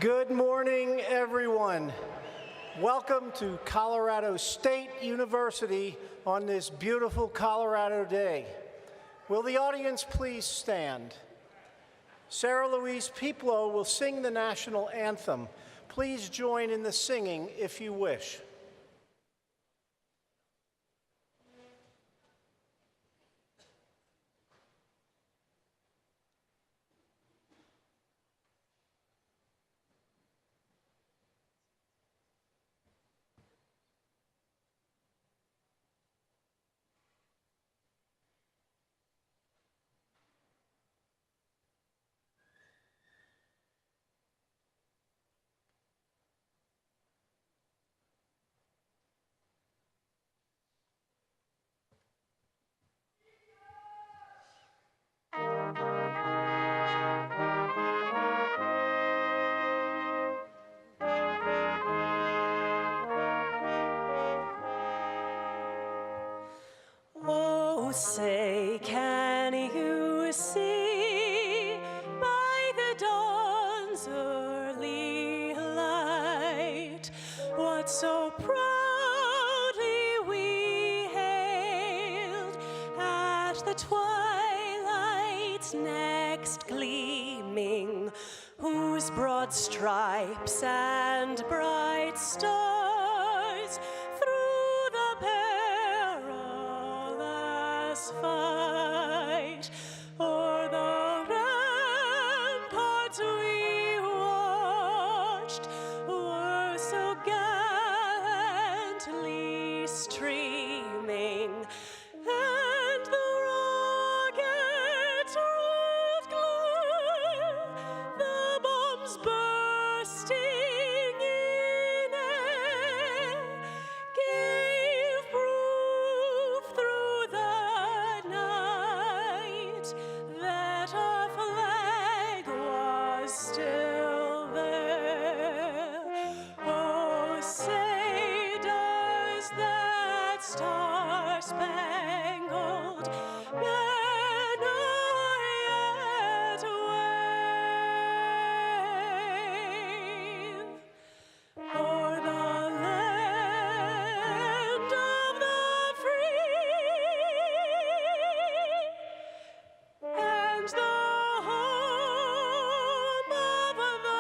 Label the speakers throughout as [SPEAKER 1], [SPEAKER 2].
[SPEAKER 1] Good morning, everyone. Welcome to Colorado State University on this beautiful Colorado day. Will the audience please stand? Sarah Louise Peplow will sing the national anthem. Please join in the singing if you wish.
[SPEAKER 2] Oh, say, can you see by the dawn's early light what so proudly we hailed at the twilight's next gleaming, whose broad stripes and bright stars through the perilous fight o'er the ramparts we watched were so gallantly streaming, and the rockets rolled clear, the bombs bursting in air gave proof through the night that our flag was still there. Oh, say, does that star-spangled banner yet wave o'er the land of the free and the home of the brave?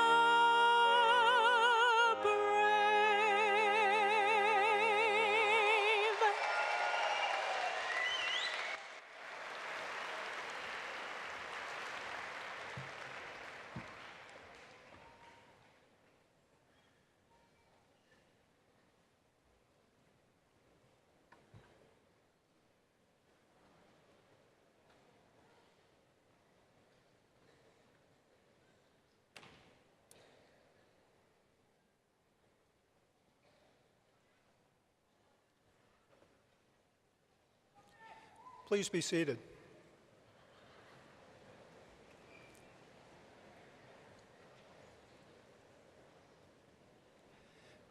[SPEAKER 1] Please be seated.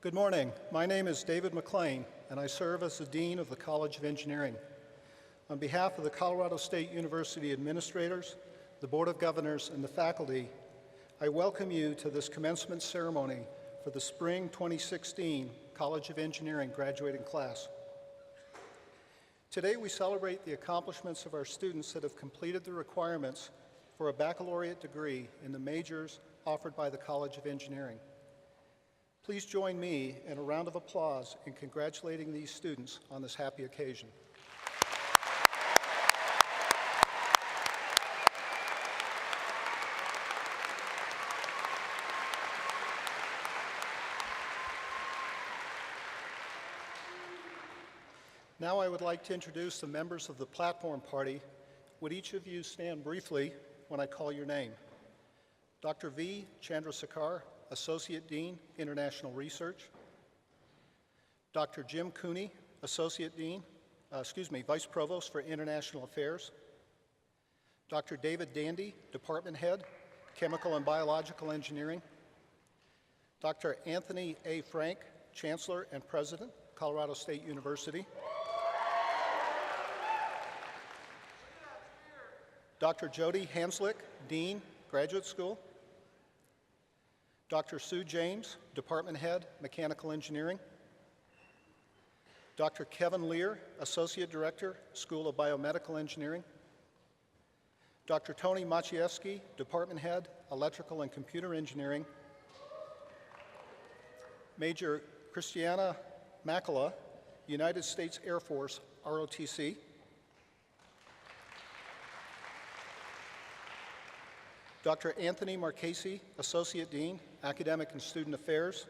[SPEAKER 1] Good morning. My name is David McLean, and I serve as the Dean of the College of Engineering. On behalf of the Colorado State University administrators, the Board of Governors, and the faculty, I welcome you to this commencement ceremony for the Spring 2016 College of Engineering graduating class. Today we celebrate the accomplishments of our students that have completed the requirements for a baccalaureate degree in the majors offered by the College of Engineering. Please join me in a round of applause in congratulating these students on this happy occasion. Now I would like to introduce the members of the platform party. Would each of you stand briefly when I call your name? Dr. V. Chandrasekhar, Associate Dean, International Research. Dr. Jim Cooney, Vice Provost for International Affairs. Dr. David Dandy, Department Head, Chemical and Biological Engineering. Dr. Anthony A. Frank, Chancellor and President, Colorado State University. Dr. Jody Hanslick, Dean, Graduate School.
[SPEAKER 3] Dr. Sue James, Department Head, Mechanical Engineering. Dr. Kevin Lear, Associate Director, School of Biomedical Engineering. Dr. Tony Maciejewski, Department Head, Electrical and Computer Engineering. Major Christiana Makala, United States Air Force, ROTC. Dr. Anthony Marchese, Associate Dean, Academic and Student Affairs.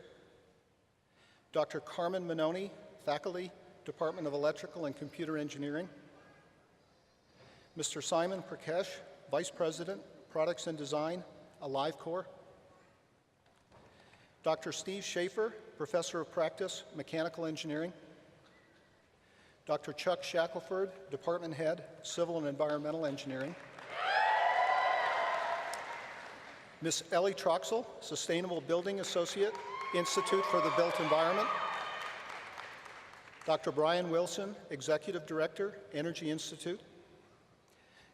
[SPEAKER 3] Dr. Carmen Minoni, Faculty, Department of Electrical and Computer Engineering. Mr. Simon Prakash, Vice President, Products and Design, AliveCore. Dr. Steve Schaefer, Professor of Practice, Mechanical Engineering. Dr. Chuck Shackelford, Department Head, Civil and Environmental Engineering. Ms. Ellie Troxel, Sustainable Building Associate, Institute for the Built Environment. Dr. Brian Wilson, Executive Director, Energy Institute.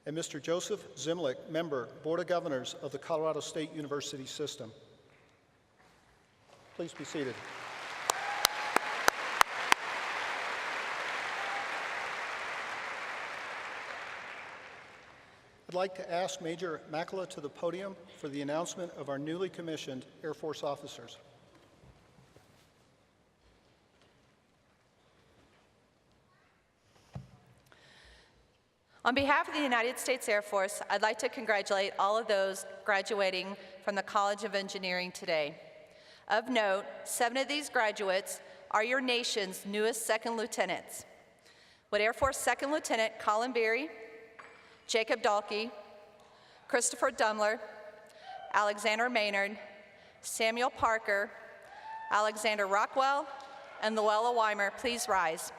[SPEAKER 3] And Mr. Joseph Zimlick, Member, Board of Governors of the Colorado State University System. Please be seated. I'd like to ask Major Makala to the podium for the announcement of our newly commissioned Air Force officers.
[SPEAKER 4] On behalf of the United States Air Force, I'd like to congratulate all of those graduating from the College of Engineering today. Of note, 7 of these graduates are your nation's newest second lieutenants. With Air Force Second Lieutenant Colin Beery, Jacob Dahlke, Christopher Dumler, Alexander Maynard, Samuel Parker, Alexander Rockwell, and Luella Weimer, please rise.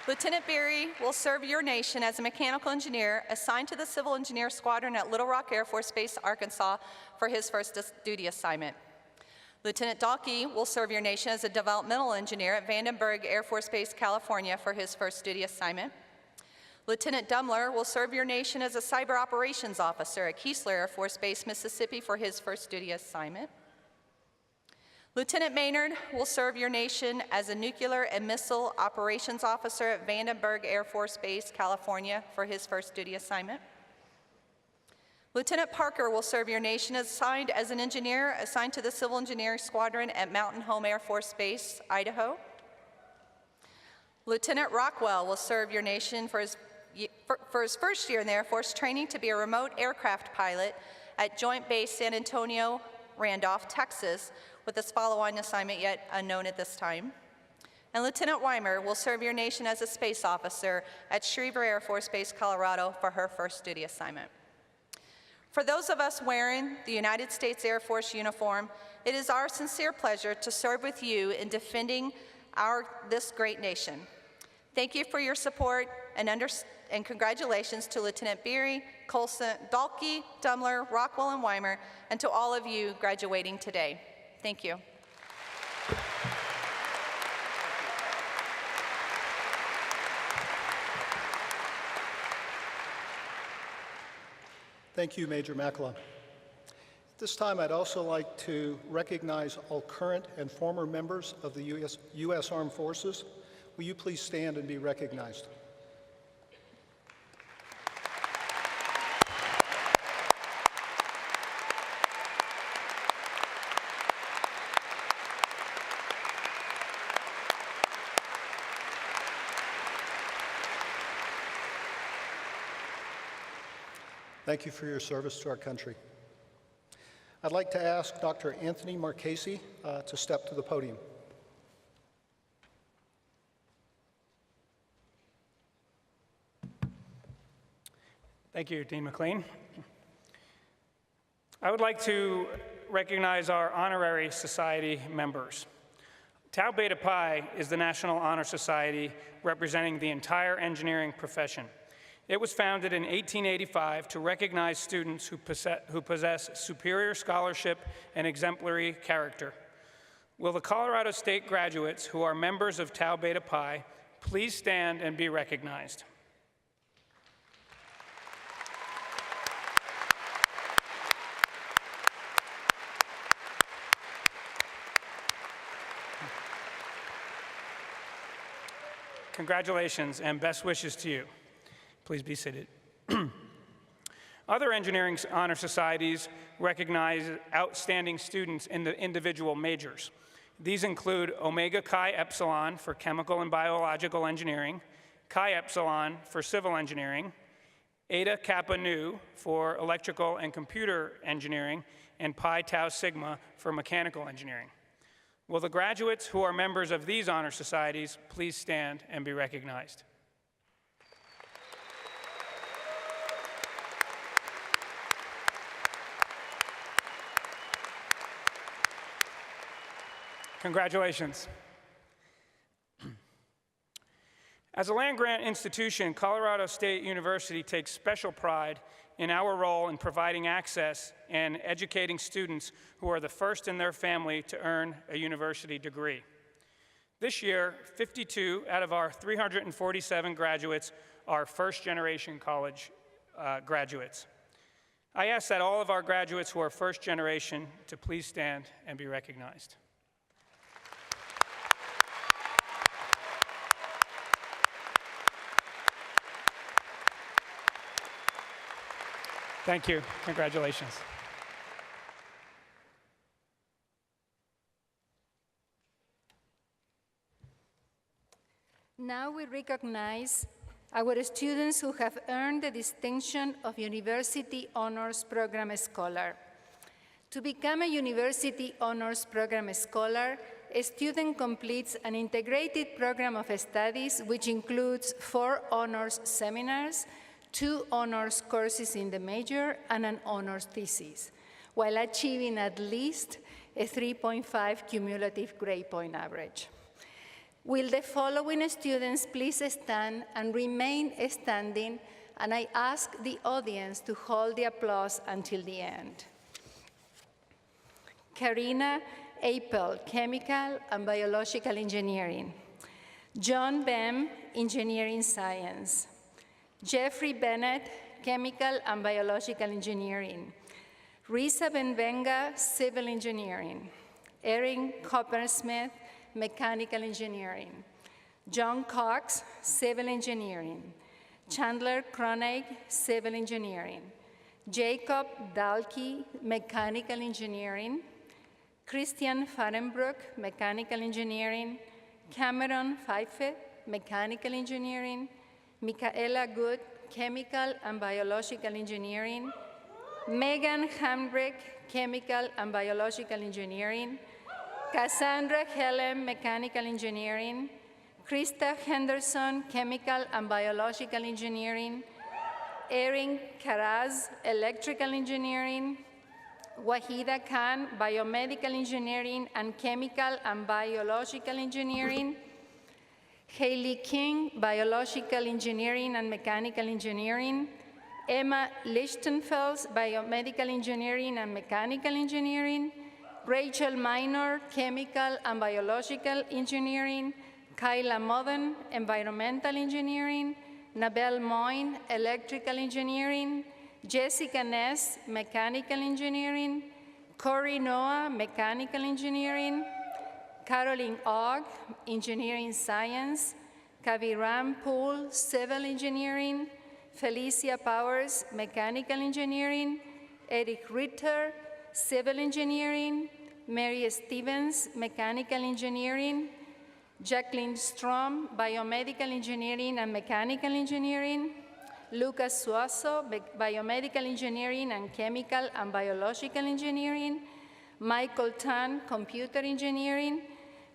[SPEAKER 4] Lieutenant Beery will serve your nation as a mechanical engineer assigned to the Civil Engineer Squadron at Little Rock Air Force Base, Arkansas, for his first duty assignment. Lieutenant Dahlke will serve your nation as a developmental engineer at Vandenberg Air Force Base, California, for his first duty assignment. Lieutenant Dumler will serve your nation as a cyber operations officer at Keesler Air Force Base, Mississippi, for his first duty assignment. Lieutenant Maynard will serve your nation as a nuclear and missile operations officer at Vandenberg Air Force Base, California, for his first duty assignment. Lieutenant Parker will serve your nation assigned as an engineer assigned to the Civil Engineering Squadron at Mountain Home Air Force Base, Idaho. Lieutenant Rockwell will serve your nation for his first year in the Air Force training to be a remote aircraft pilot at Joint Base San Antonio, Randolph, Texas, with this follow-on assignment yet unknown at this time. And Lieutenant Weimer will serve your nation as a space officer at Schriever Air Force Base, Colorado, for her first duty assignment. For those of us wearing the United States Air Force uniform, it is our sincere pleasure to serve with you in defending this great nation. Thank you for your support and congratulations to Lieutenant Beery, Colson, Dahlke, Dumler, Rockwell, and Weimer, and to all of you graduating today. Thank you.
[SPEAKER 3] Thank you, Major Makala. At this time, I'd also like to recognize all current and former members of the U.S. Armed Forces. Will you please stand and be recognized? Thank you for your service to our country. I'd like to ask Dr. Anthony Marchese to step to the podium.
[SPEAKER 5] Thank you, Dean McLean. I would like to recognize our honorary society members. Tau Beta Pi is the National Honor Society representing the entire engineering profession. It was founded in 1885 to recognize students who possess superior scholarship and exemplary character. Will the Colorado State graduates who are members of Tau Beta Pi please stand and be recognized? Congratulations and best wishes to you. Please be seated. Other engineering honor societies recognize outstanding students in the individual majors. These include Omega Chi Epsilon for chemical and biological engineering, Chi Epsilon for civil engineering, Eta Kappa Nu for electrical and computer engineering, and Pi Tau Sigma for mechanical engineering. Will the graduates who are members of these honor societies please stand and be recognized? Congratulations. As a land-grant institution, Colorado State University takes special pride in our role in providing access and educating students who are the first in their family to earn a university degree. This year, 52 out of our 347 graduates are first-generation college graduates. I ask that all of our graduates who are first generation to please stand and be recognized. Thank you. Congratulations.
[SPEAKER 6] Now we recognize our students who have earned the distinction of University Honors Program Scholar. To become a University Honors Program Scholar, a student completes an integrated program of studies which includes 4 honors seminars, 2 honors courses in the major, and an honors thesis, while achieving at least a 3.5 cumulative grade point average. Will the following students please stand and remain standing, and I ask the audience to hold the applause until the end. Karina Apel, Chemical and Biological Engineering. John Bem, Engineering Science. Jeffrey Bennett, Chemical and Biological Engineering. Risa Benvenga, Civil Engineering. Erin Coppersmith, Mechanical Engineering. John Cox, Civil Engineering. Chandler Kronig, Civil Engineering. Jacob Dalkey, Mechanical Engineering. Christian Fahrenbruck, Mechanical Engineering. Cameron Fife, Mechanical Engineering. Michaela Good, Chemical and Biological Engineering. Megan Hambrick, Chemical and Biological Engineering. Cassandra Helen, Mechanical Engineering. Krista Henderson, Chemical and Biological Engineering. Erin Karaz, Electrical Engineering. Wahida Khan, Biomedical Engineering and Chemical and Biological Engineering. Haley King, Biological Engineering and Mechanical Engineering. Emma Lichtenfels, Biomedical Engineering and Mechanical Engineering. Rachel Minor, Chemical and Biological Engineering. Kyla Modden, Environmental Engineering. Nabel Moyne, Electrical Engineering. Jessica Ness, Mechanical Engineering. Corey Noah, Mechanical Engineering. Caroline Ogg, Engineering Science. Kaviram Poole, Civil Engineering. Felicia Powers, Mechanical Engineering. Eric Ritter, Civil Engineering. Mary Stevens, Mechanical Engineering. Jacqueline Strom, Biomedical Engineering and Mechanical Engineering. Lucas Suazo, Biomedical Engineering and Chemical and Biological Engineering. Michael Tan, Computer Engineering.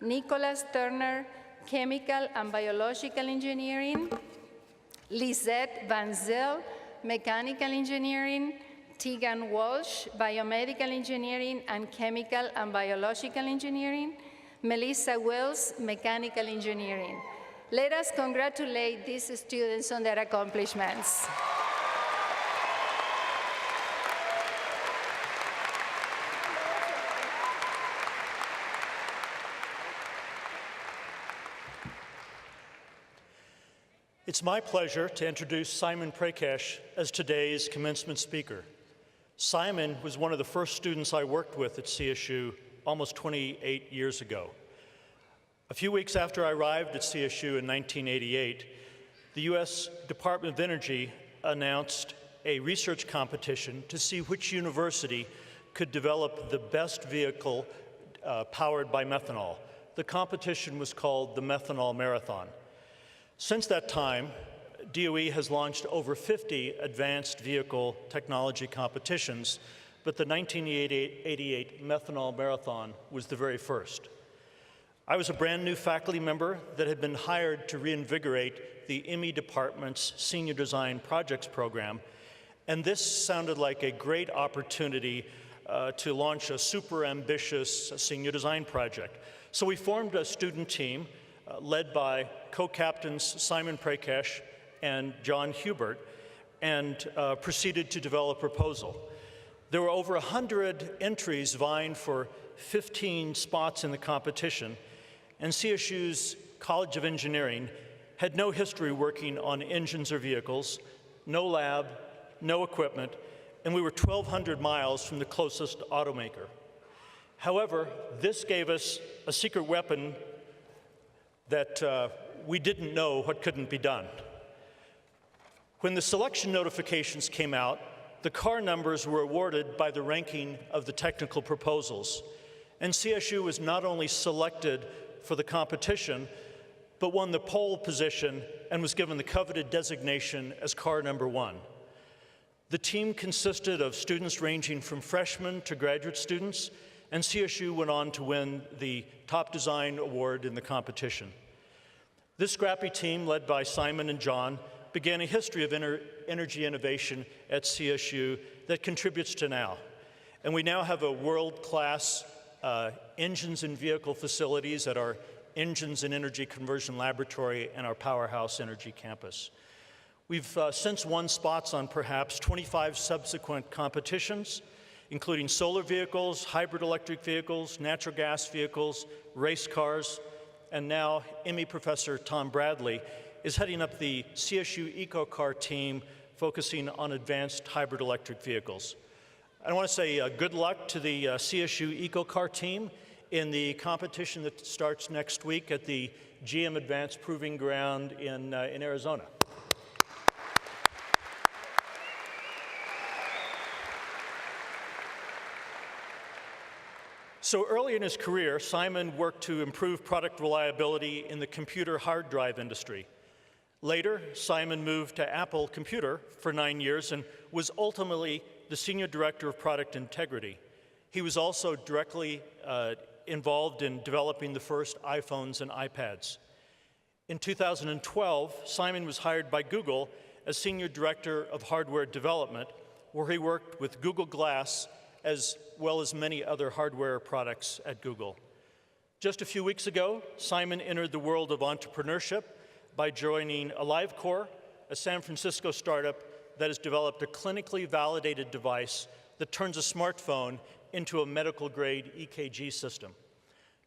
[SPEAKER 6] Nicholas Turner, Chemical and Biological Engineering. Lisette Van Zyl, Mechanical Engineering. Tegan Walsh, Biomedical Engineering and Chemical and Biological Engineering. Melissa Wells, Mechanical Engineering. Let us congratulate these students on their accomplishments.
[SPEAKER 7] It's my pleasure to introduce Simon Prakash as today's commencement speaker. Simon was one of the first students I worked with at CSU almost 28 years ago. A few weeks after I arrived at CSU in 1988, the U.S. Department of Energy announced a research competition to see which university could develop the best vehicle powered by methanol. The competition was called the Methanol Marathon. Since that time, DOE has launched over 50 advanced vehicle technology competitions, but the 1988 Methanol Marathon was the very first. I was a brand new faculty member that had been hired to reinvigorate the ME department's Senior Design Projects program, and this sounded like a great opportunity to launch a super ambitious senior design project. So we formed a student team led by co-captains Simon Prakash and John Hubert, and proceeded to develop a proposal. There were over 100 entries vying for 15 spots in the competition, and CSU's College of Engineering had no history working on engines or vehicles, no lab, no equipment, and we were 1,200 miles from the closest automaker. However, this gave us a secret weapon that we didn't know what couldn't be done. When the selection notifications came out, the car numbers were awarded by the ranking of the technical proposals, and CSU was not only selected for the competition, but won the pole position and was given the coveted designation as car number 1. The team consisted of students ranging from freshmen to graduate students, and CSU went on to win the top design award in the competition. This scrappy team, led by Simon and John, began a history of energy innovation at CSU that contributes to now. And we now have a world-class engines and vehicle facilities at our Engines and Energy Conversion Laboratory and our Powerhouse Energy Campus. We've since won spots on perhaps 25 subsequent competitions, including solar vehicles, hybrid electric vehicles, natural gas vehicles, race cars, and now ME Professor Tom Bradley is heading up the CSU EcoCar team focusing on advanced hybrid electric vehicles. I want to say good luck to the CSU EcoCar team in the competition that starts next week at the GM Advanced Proving Ground in Arizona. So early in his career, Simon worked to improve product reliability in the computer hard drive industry. Later, Simon moved to Apple Computer for 9 years and was ultimately the Senior Director of Product Integrity. He was also directly involved in developing the first iPhones and iPads. In 2012, Simon was hired by Google as Senior Director of Hardware Development, where he worked with Google Glass as well as many other hardware products at Google. Just a few weeks ago, Simon entered the world of entrepreneurship by joining AliveCore, a San Francisco startup that has developed a clinically validated device that turns a smartphone into a medical-grade EKG system.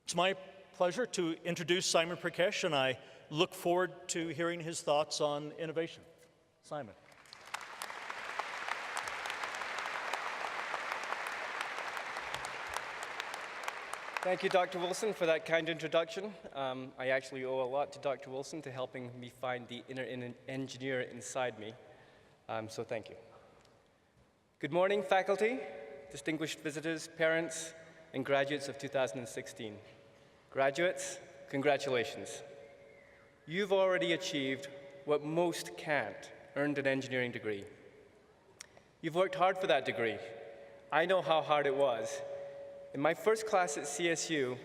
[SPEAKER 7] It's my pleasure to introduce Simon Prakash, and I look forward to hearing his thoughts on innovation. Simon.
[SPEAKER 8] Thank you, Dr. Wilson, for that kind introduction. I actually owe a lot to Dr. Wilson to helping me find the inner engineer inside me, so thank you. Good morning, faculty, distinguished visitors, parents, and graduates of 2016. Graduates, congratulations. You've already achieved what most can't, earned an engineering degree. You've worked hard for that degree. I know how hard it was. In my first class at CSU,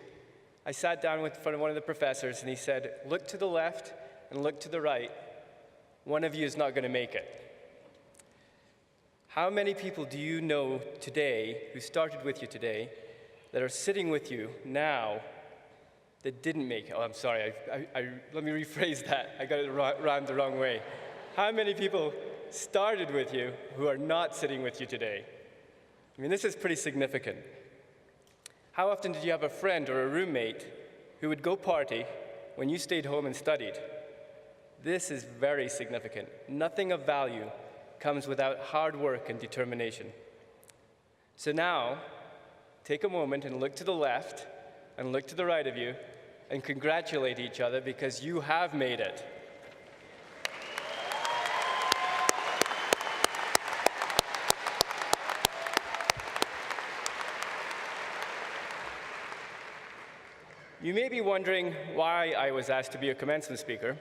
[SPEAKER 8] I sat down in front of one of the professors and he said, look to the left and look to the right. One of you is not going to make it. How many people do you know today, who started with you today, that are sitting with you now that didn't make it? Oh, I'm sorry, let me rephrase that. I got it rhymed the wrong way. How many people started with you who are not sitting with you today? I mean, this is pretty significant. How often did you have a friend or a roommate who would go party when you stayed home and studied? This is very significant. Nothing of value comes without hard work and determination. So now, take a moment and look to the left and look to the right of you and congratulate each other because you have made it. You may be wondering why I was asked to be a commencement speaker.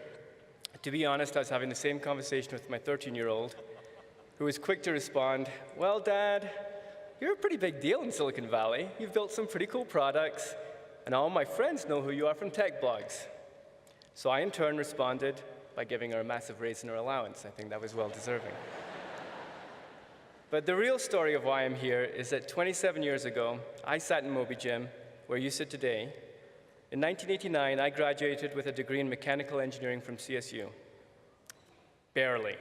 [SPEAKER 8] To be honest, I was having the same conversation with my 13-year-old, who was quick to respond, "Well, Dad, you're a pretty big deal in Silicon Valley. You've built some pretty cool products, and all my friends know who you are from tech blogs." So I, in turn, responded by giving her a massive raise in her allowance. I think that was well-deserving. But the real story of why I'm here is that 27 years ago, I sat in Moby Gym, where you sit today. In 1989, I graduated with a degree in mechanical engineering from CSU. Barely.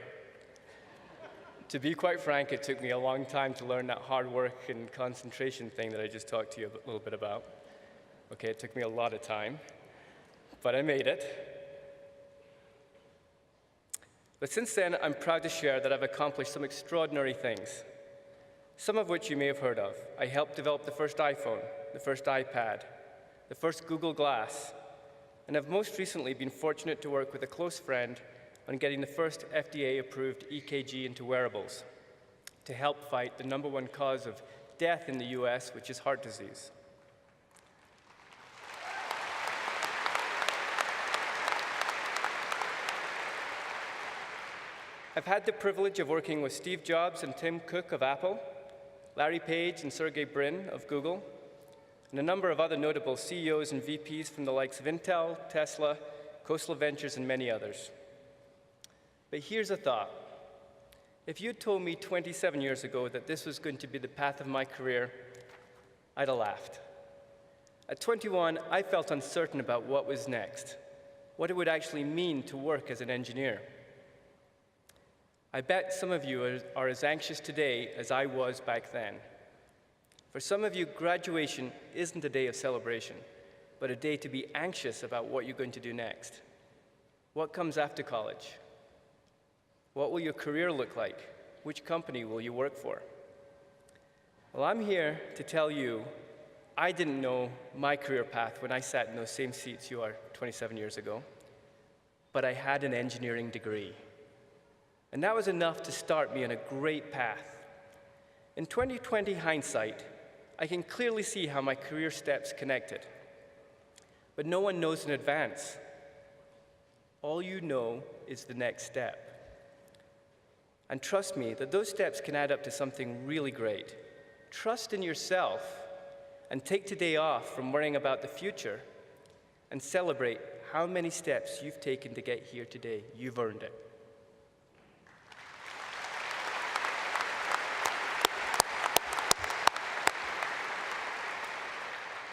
[SPEAKER 8] To be quite frank, it took me a long time to learn that hard work and concentration thing that I just talked to you a little bit about. Okay, it took me a lot of time, but I made it. But since then, I'm proud to share that I've accomplished some extraordinary things, some of which you may have heard of. I helped develop the first iPhone, the first iPad, the first Google Glass, and have most recently been fortunate to work with a close friend on getting the first FDA-approved EKG into wearables to help fight the #1 cause of death in the US, which is heart disease. I've had the privilege of working with Steve Jobs and Tim Cook of Apple, Larry Page and Sergey Brin of Google, and a number of other notable CEOs and VPs from the likes of Intel, Tesla, Coastal Ventures, and many others. But here's a thought. If you'd told me 27 years ago that this was going to be the path of my career, I'd have laughed. At 21, I felt uncertain about what was next, what it would actually mean to work as an engineer. I bet some of you are as anxious today as I was back then. For some of you, graduation isn't a day of celebration, but a day to be anxious about what you're going to do next. What comes after college? What will your career look like? Which company will you work for? Well, I'm here to tell you, I didn't know my career path when I sat in those same seats you are 27 years ago, but I had an engineering degree. And that was enough to start me on a great path. In 2020 hindsight, I can clearly see how my career steps connected. But no one knows in advance. All you know is the next step. And trust me that those steps can add up to something really great. Trust in yourself and take today off from worrying about the future and celebrate how many steps you've taken to get here today. You've earned it.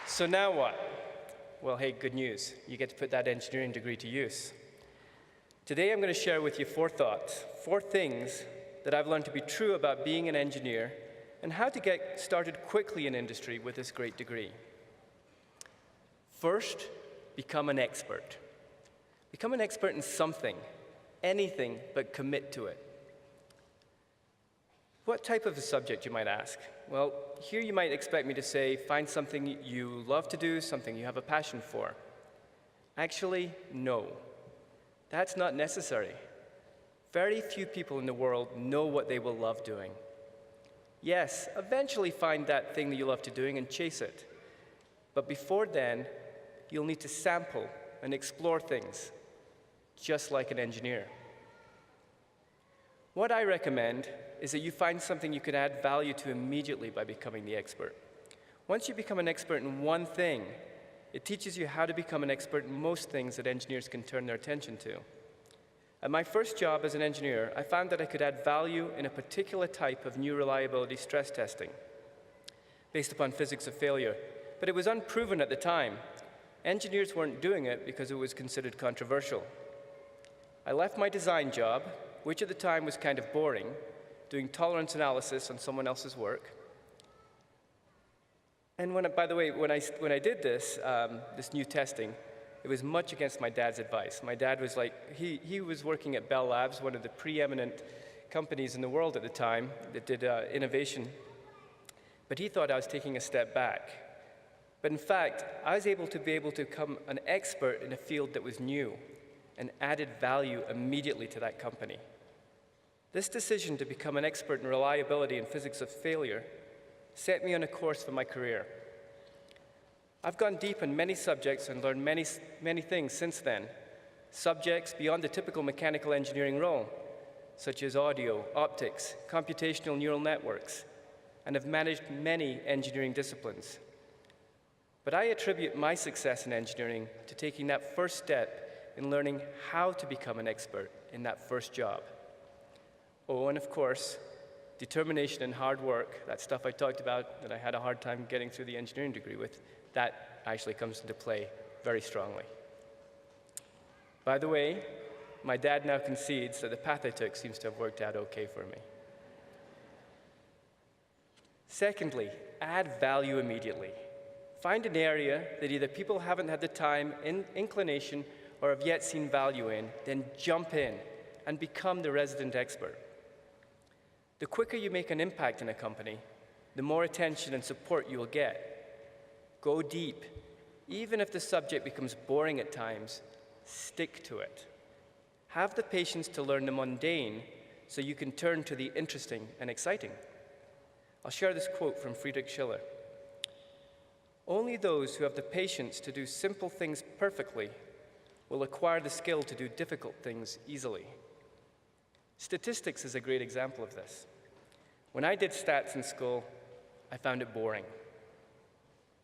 [SPEAKER 8] So now what? Well, hey, good news. You get to put that engineering degree to use. Today, I'm going to share with you 4 thoughts, 4 things that I've learned to be true about being an engineer and how to get started quickly in industry with this great degree. First, become an expert. Become an expert in something, anything, but commit to it. What type of a subject, you might ask? Well, here you might expect me to say, find something you love to do, something you have a passion for. Actually, no. That's not necessary. Very few people in the world know what they will love doing. Yes, eventually find that thing that you love to doing and chase it. But before then, you'll need to sample and explore things, just like an engineer. What I recommend is that you find something you can add value to immediately by becoming the expert. Once you become an expert in one thing, it teaches you how to become an expert in most things that engineers can turn their attention to. At my first job as an engineer, I found that I could add value in a particular type of new reliability stress testing based upon physics of failure, but it was unproven at the time. Engineers weren't doing it because it was considered controversial. I left my design job, which at the time was kind of boring, doing tolerance analysis on someone else's work. And by the way, when I did this new testing, it was much against my dad's advice. My dad was like, he was working at Bell Labs, one of the preeminent companies in the world at the time that did innovation. But he thought I was taking a step back. But in fact, I was able to become an expert in a field that was new and added value immediately to that company. This decision to become an expert in reliability and physics of failure set me on a course for my career. I've gone deep in many subjects and learned many things since then, subjects beyond the typical mechanical engineering role, such as audio, optics, computational neural networks, and have managed many engineering disciplines. But I attribute my success in engineering to taking that first step in learning how to become an expert in that first job. Oh, and of course, determination and hard work, that stuff I talked about that I had a hard time getting through the engineering degree with, that actually comes into play very strongly. By the way, my dad now concedes that the path I took seems to have worked out okay for me. Secondly, add value immediately. Find an area that either people haven't had the time, inclination, or have yet seen value in, then jump in and become the resident expert. The quicker you make an impact in a company, the more attention and support you will get. Go deep. Even if the subject becomes boring at times, stick to it. Have the patience to learn the mundane so you can turn to the interesting and exciting. I'll share this quote from Friedrich Schiller. Only those who have the patience to do simple things perfectly will acquire the skill to do difficult things easily. Statistics is a great example of this. When I did stats in school, I found it boring,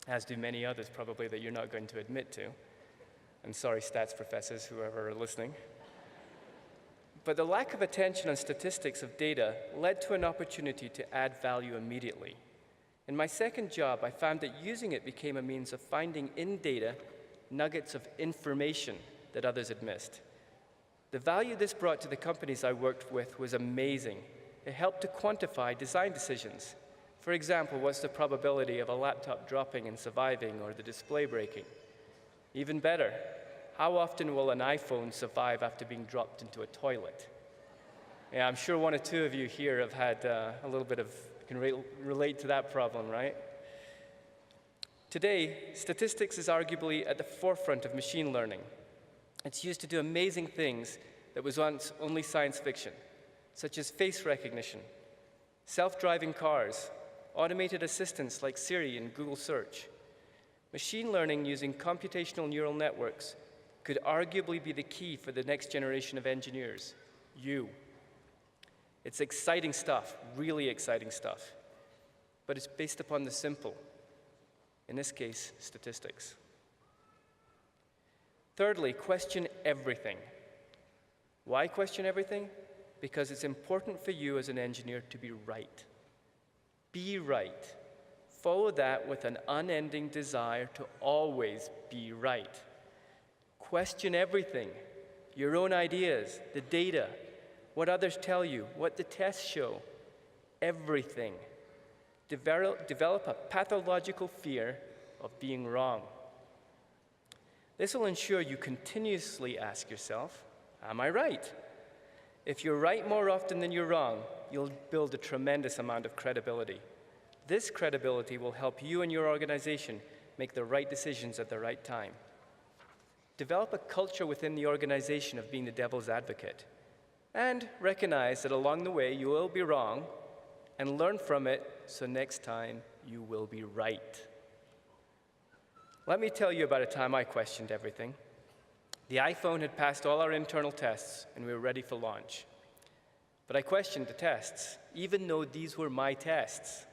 [SPEAKER 8] as do many others probably that you're not going to admit to. And sorry, stats professors, whoever are listening. But the lack of attention on statistics of data led to an opportunity to add value immediately. In my second job, I found that using it became a means of finding in data nuggets of information that others had missed. The value this brought to the companies I worked with was amazing. It helped to quantify design decisions. For example, what's the probability of a laptop dropping and surviving or the display breaking? Even better, how often will an iPhone survive after being dropped into a toilet? Yeah, I'm sure one or two of you here have had a little bit of, can relate to that problem, right? Today, statistics is arguably at the forefront of machine learning. It's used to do amazing things that was once only science fiction, such as face recognition, self-driving cars, automated assistants like Siri and Google Search. Machine learning using computational neural networks could arguably be the key for the next generation of engineers, you. It's exciting stuff, really exciting stuff, but it's based upon the simple, in this case, statistics. Thirdly, question everything. Why question everything? Because it's important for you as an engineer to be right. Be right. Follow that with an unending desire to always be right. Question everything, your own ideas, the data, what others tell you, what the tests show, everything. Develop a pathological fear of being wrong. This will ensure you continuously ask yourself, am I right? If you're right more often than you're wrong, you'll build a tremendous amount of credibility. This credibility will help you and your organization make the right decisions at the right time. Develop a culture within the organization of being the devil's advocate, and recognize that along the way you will be wrong, and learn from it so next time you will be right. Let me tell you about a time I questioned everything. The iPhone had passed all our internal tests, and we were ready for launch. But I questioned the tests, even though these were my tests.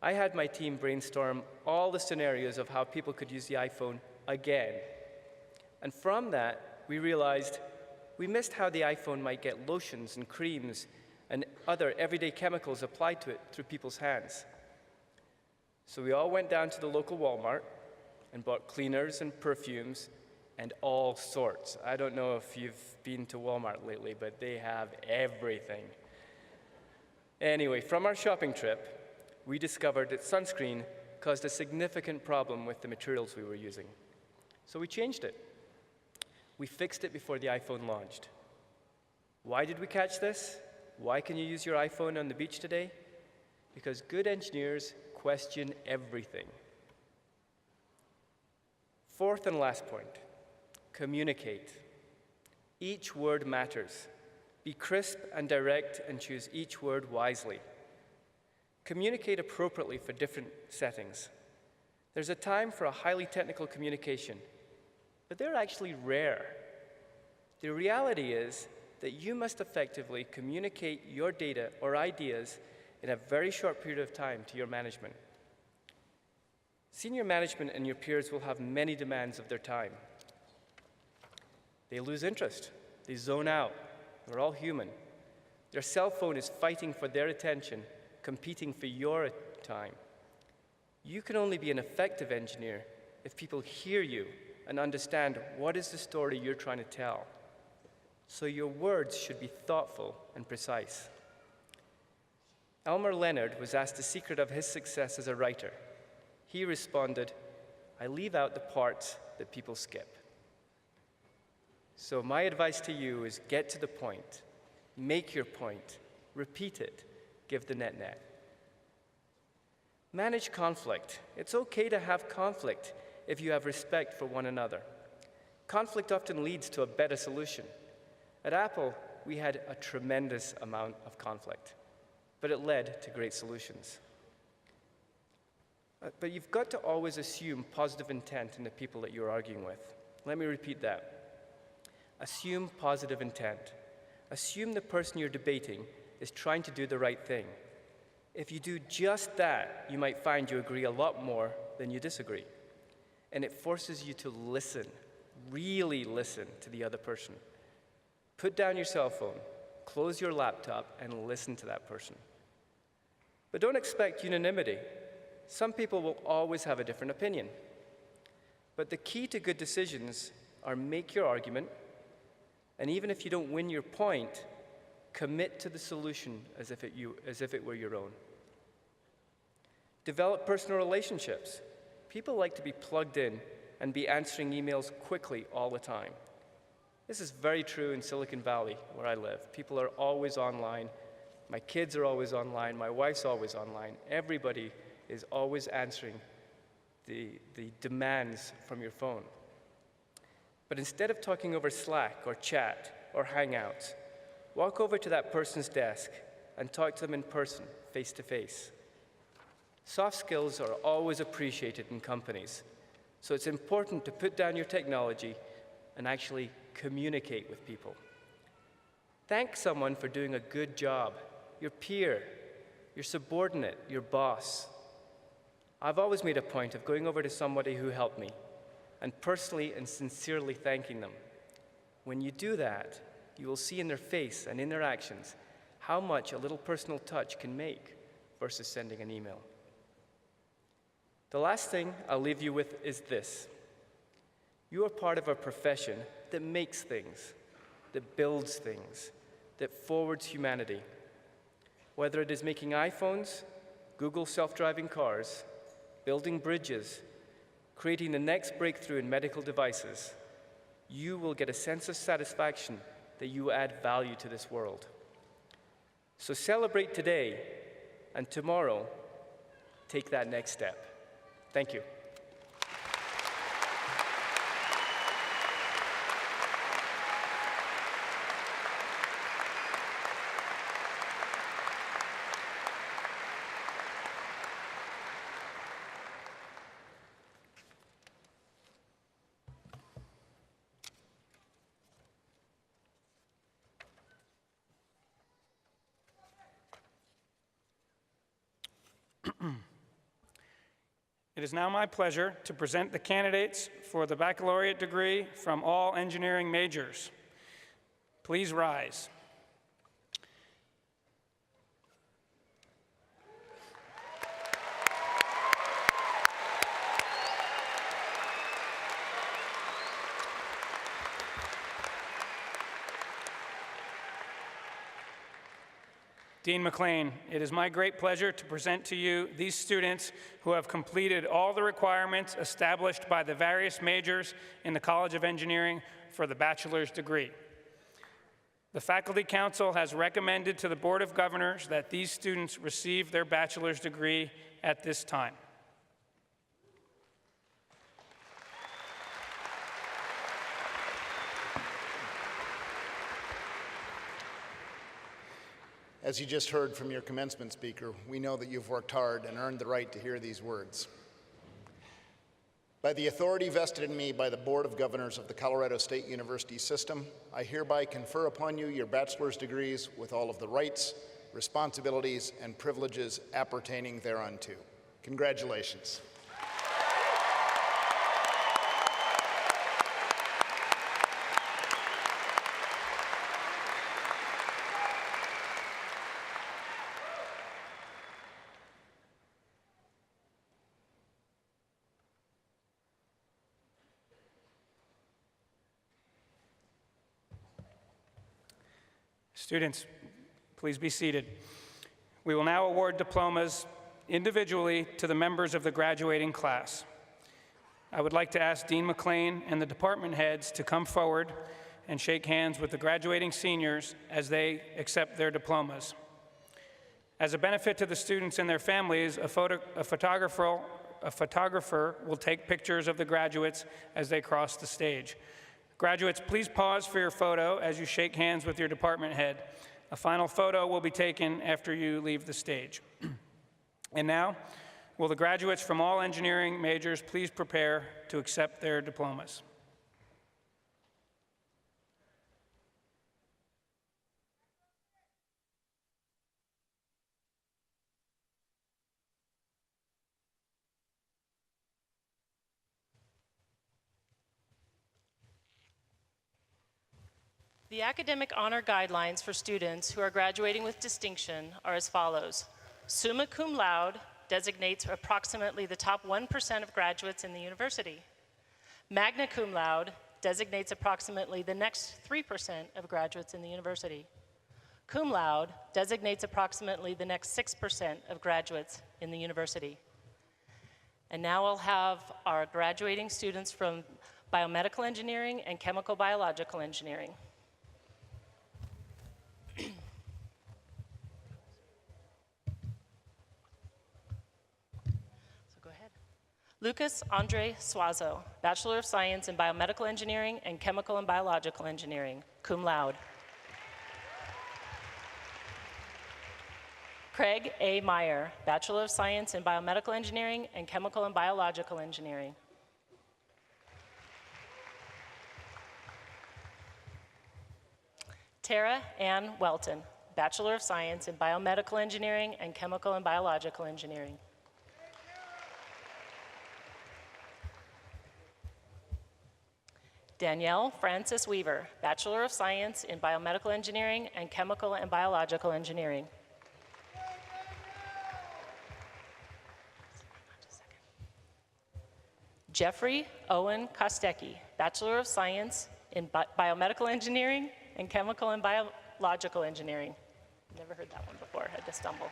[SPEAKER 8] I had my team brainstorm all the scenarios of how people could use the iPhone again. And from that, we realized we missed how the iPhone might get lotions and creams and other everyday chemicals applied to it through people's hands. So we all went down to the local Walmart and bought cleaners and perfumes and all sorts. I don't know if you've been to Walmart lately, but they have everything. Anyway, from our shopping trip, we discovered that sunscreen caused a significant problem with the materials we were using. So we changed it. We fixed it before the iPhone launched. Why did we catch this? Why can you use your iPhone on the beach today? Because good engineers question everything. Fourth and last point, communicate. Each word matters. Be crisp and direct and choose each word wisely. Communicate appropriately for different settings. There's a time for a highly technical communication, but they're actually rare. The reality is that you must effectively communicate your data or ideas in a very short period of time to your management. Senior management and your peers will have many demands of their time. They lose interest, they zone out, we're all human. Their cell phone is fighting for their attention, competing for your time. You can only be an effective engineer if people hear you and understand what is the story you're trying to tell. So your words should be thoughtful and precise. Elmer Leonard was asked the secret of his success as a writer. He responded, "I leave out the parts that people skip." So my advice to you is get to the point, make your point, repeat it, give the net. Manage conflict. It's okay to have conflict if you have respect for one another. Conflict often leads to a better solution. At Apple, we had a tremendous amount of conflict, but it led to great solutions. But you've got to always assume positive intent in the people that you're arguing with. Let me repeat that. Assume positive intent. Assume the person you're debating is trying to do the right thing. If you do just that, you might find you agree a lot more than you disagree. And it forces you to listen, really listen to the other person. Put down your cell phone, close your laptop, and listen to that person. But don't expect unanimity. Some people will always have a different opinion. But the key to good decisions are make your argument, and even if you don't win your point, commit to the solution as if it were your own. Develop personal relationships. People like to be plugged in and be answering emails quickly all the time. This is very true in Silicon Valley, where I live. People are always online. My kids are always online. My wife's always online. Everybody is always answering the demands from your phone. But instead of talking over Slack or chat or Hangouts, walk over to that person's desk and talk to them in person, face to face. Soft skills are always appreciated in companies, so it's important to put down your technology and actually communicate with people. Thank someone for doing a good job, your peer, your subordinate, your boss. I've always made a point of going over to somebody who helped me and personally and sincerely thanking them. When you do that, you will see in their face and in their actions how much a little personal touch can make versus sending an email. The last thing I'll leave you with is this. You are part of a profession that makes things, that builds things, that forwards humanity. Whether it is making iPhones, Google self-driving cars, building bridges, creating the next breakthrough in medical devices, you will get a sense of satisfaction that you add value to this world. So celebrate today, and tomorrow, take that next step. Thank you.
[SPEAKER 5] It is now my pleasure to present the candidates for the baccalaureate degree from all engineering majors. Please rise. Dean McLean, it is my great pleasure to present to you these students who have completed all the requirements established by the various majors in the College of Engineering for the bachelor's degree. The Faculty Council has recommended to the Board of Governors that these students receive their bachelor's degree at this time.
[SPEAKER 9] As you just heard from your commencement speaker, we know that you've worked hard and earned the right to hear these words. By the authority vested in me by the Board of Governors of the Colorado State University System, I hereby confer upon you your bachelor's degrees with all of the rights, responsibilities, and privileges appertaining thereunto. Congratulations.
[SPEAKER 5] Students, please be seated. We will now award diplomas individually to the members of the graduating class. I would like to ask Dean McLean and the department heads to come forward and shake hands with the graduating seniors as they accept their diplomas. As a benefit to the students and their families, a photographer will take pictures of the graduates as they cross the stage. Graduates, please pause for your photo as you shake hands with your department head. A final photo will be taken after you leave the stage. And now, will the graduates from all engineering majors please prepare to accept their diplomas?
[SPEAKER 10] The academic honor guidelines for students who are graduating with distinction are as follows. Summa cum laude designates approximately the top 1% of graduates in the university. Magna cum laude designates approximately the next 3% of graduates in the university. Cum laude designates approximately the next 6% of graduates in the university. And now I'll have our graduating students from biomedical engineering and chemical biological engineering. Lucas Andre Suazo, Bachelor of Science in Biomedical Engineering and Chemical and Biological Engineering, cum laude. Craig A. Meyer, Bachelor of Science in Biomedical Engineering and Chemical and Biological Engineering. Tara Ann Welton, Bachelor of Science in Biomedical Engineering and Chemical and Biological Engineering. Danielle Frances Weaver, Bachelor of Science in Biomedical Engineering and Chemical and Biological Engineering. Jeffrey Owen Kostecki, Bachelor of Science in Biomedical Engineering and Chemical and Biological Engineering. Never heard that one before, had to stumble.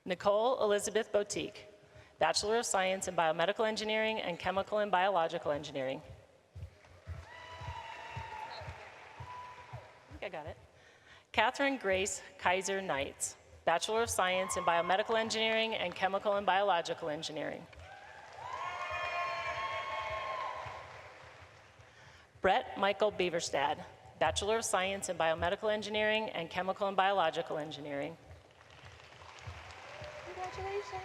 [SPEAKER 10] Nicole Elizabeth Boutique, Bachelor of Science in Biomedical Engineering and Chemical and Biological Engineering. I think I got it. Catherine Grace Kaiser Knights, Bachelor of Science in Biomedical Engineering and Chemical and Biological Engineering. Brett Michael Beaverstad, Bachelor of Science in Biomedical Engineering and Chemical and Biological Engineering. Congratulations.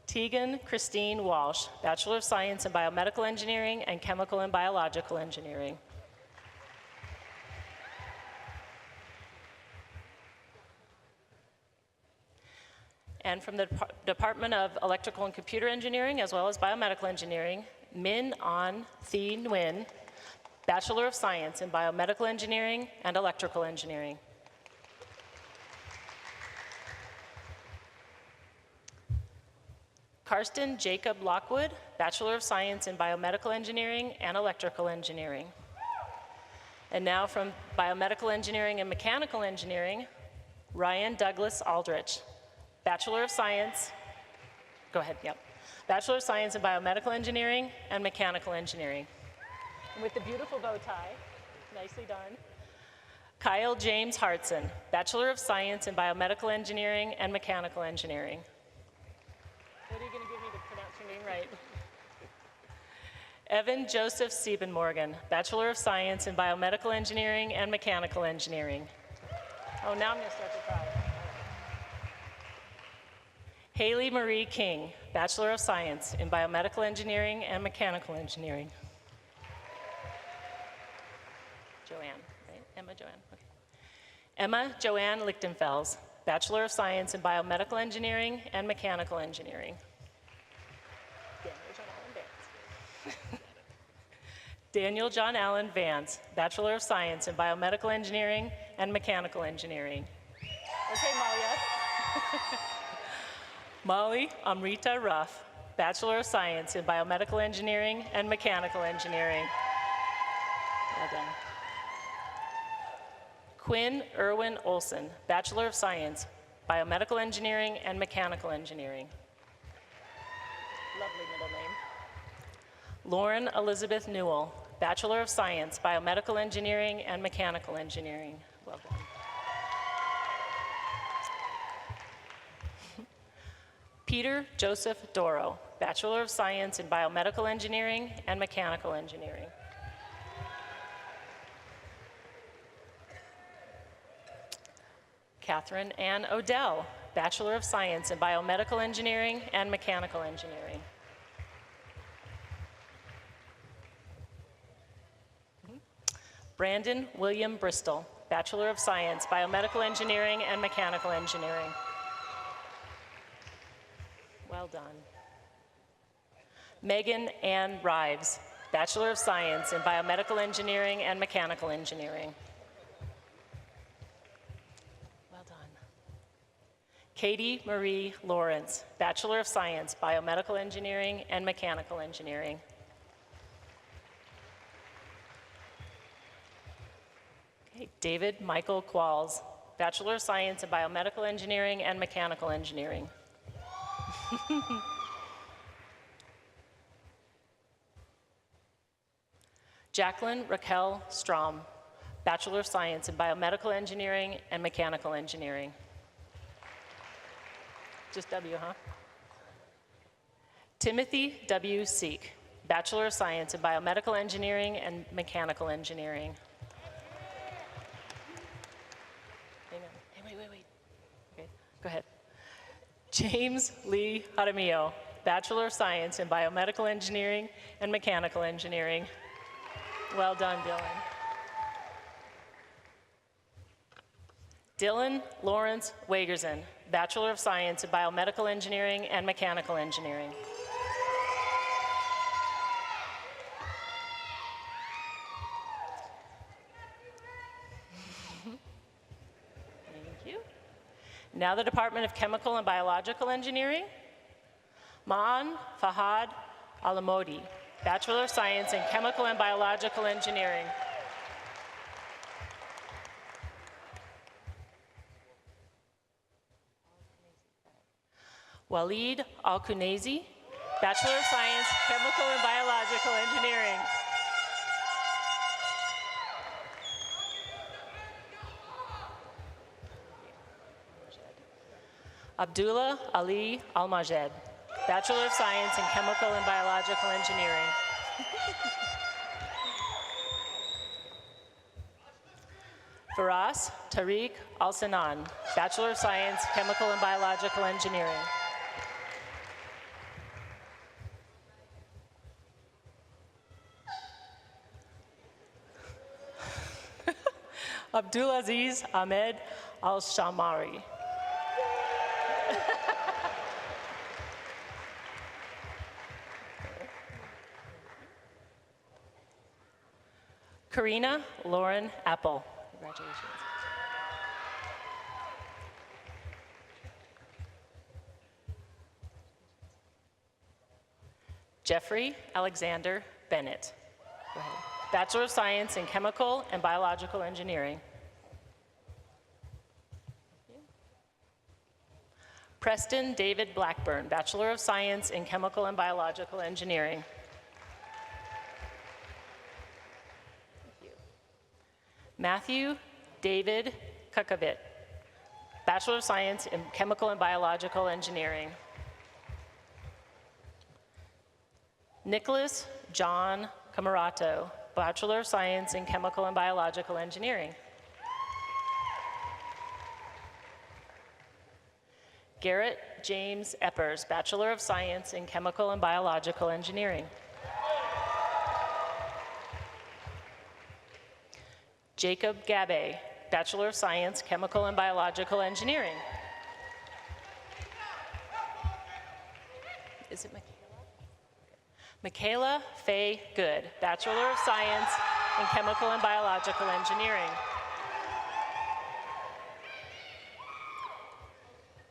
[SPEAKER 10] Tegan Christine Walsh, Bachelor of Science in Biomedical Engineering and Chemical and Biological Engineering. And from the Department of Electrical and Computer Engineering, as well as Biomedical Engineering, Min An Thi Nguyen, Bachelor of Science in Biomedical Engineering and Electrical Engineering. Karsten Jacob Lockwood, Bachelor of Science in Biomedical Engineering and Electrical Engineering. And now from Biomedical Engineering and Mechanical Engineering, Ryan Douglas Aldrich, Bachelor of Science, go ahead, yep. Bachelor of Science in Biomedical Engineering and Mechanical Engineering. And with the beautiful bow tie, nicely done. Kyle James Hartson, Bachelor of Science in Biomedical Engineering and Mechanical Engineering. What are you going to give me to pronounce your name right? Evan Joseph Siebenmorgan, Bachelor of Science in Biomedical Engineering and Mechanical Engineering. Oh, now I'm going to start to cry. Haley Marie King, Bachelor of Science in Biomedical Engineering and Mechanical Engineering. Joanne, right? Emma Joanne, okay. Emma Joanne Lichtenfels, Bachelor of Science in Biomedical Engineering and Mechanical Engineering. Daniel John Allen Vance, Bachelor of Science in Biomedical Engineering and Mechanical Engineering. Okay, Malia. Molly Amrita Ruff, Bachelor of Science in Biomedical Engineering and Mechanical Engineering. Well done. Quinn Irwin Olson, Bachelor of Science, Biomedical Engineering and Mechanical Engineering. Lovely middle name. Lauren Elizabeth Newell, Bachelor of Science, Biomedical Engineering and Mechanical Engineering. Well done. Peter Joseph Doro, Bachelor of Science in Biomedical Engineering and Mechanical Engineering. Catherine Ann Odell, Bachelor of Science in Biomedical Engineering and Mechanical Engineering. Brandon William Bristol, Bachelor of Science, Biomedical Engineering and Mechanical Engineering. Well done. Megan Ann Rives, Bachelor of Science in Biomedical Engineering and Mechanical Engineering. Well done. Katie Marie Lawrence, Bachelor of Science, Biomedical Engineering and Mechanical Engineering. Okay. David Michael Qualls, Bachelor of Science in Biomedical Engineering and Mechanical Engineering. Jacqueline Raquel Strom, Bachelor of Science in Biomedical Engineering and Mechanical Engineering. Just W, huh? Timothy W. Seek, Bachelor of Science in Biomedical Engineering and Mechanical Engineering. Hang on. Hey, wait. Okay, go ahead. James Lee Jaramillo, Bachelor of Science in Biomedical Engineering and Mechanical Engineering. Well done, Dylan. Dylan Lawrence Wagerson, Bachelor of Science in Biomedical Engineering and Mechanical Engineering. Thank you. Now the Department of Chemical and Biological Engineering. Maan Fahad Alamodi, Bachelor of Science in Chemical and Biological Engineering. Walid Al-Kunazi, Bachelor of Science, Chemical and Biological Engineering. Abdullah Ali Al-Majed, Bachelor of Science in Chemical and Biological Engineering. Faraz Tariq Al-Sinan, Bachelor of Science, Chemical and Biological Engineering. Abdulaziz Ahmed Al-Shamari. Karina Lauren Apple. Congratulations. Jeffrey Alexander Bennett. Go ahead. Bachelor of Science in Chemical and Biological Engineering. Preston David Blackburn, Bachelor of Science in Chemical and Biological Engineering. Matthew David Kukavit, Bachelor of Science in Chemical and Biological Engineering. Nicholas John Camarato, Bachelor of Science in Chemical and Biological Engineering. Garrett James Eppers, Bachelor of Science in Chemical and Biological Engineering. Jacob Gabe, Bachelor of Science, Chemical and Biological Engineering. Is it Michaela? Michaela Faye Good, Bachelor of Science in Chemical and Biological Engineering.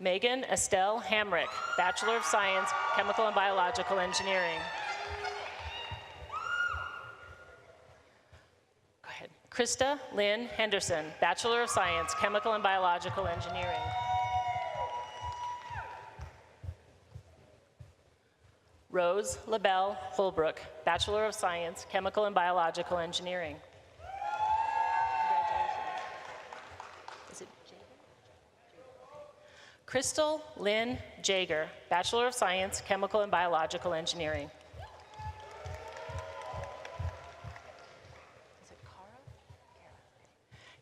[SPEAKER 10] Megan Estelle Hamrick, Bachelor of Science, Chemical and Biological Engineering. Go ahead. Krista Lynn Henderson, Bachelor of Science, Chemical and Biological Engineering. Rose LaBelle Holbrook, Bachelor of Science, Chemical and Biological Engineering. Congratulations. Is it Jager? Crystal Lynn Jager, Bachelor of Science, Chemical and Biological Engineering. Is it Cara?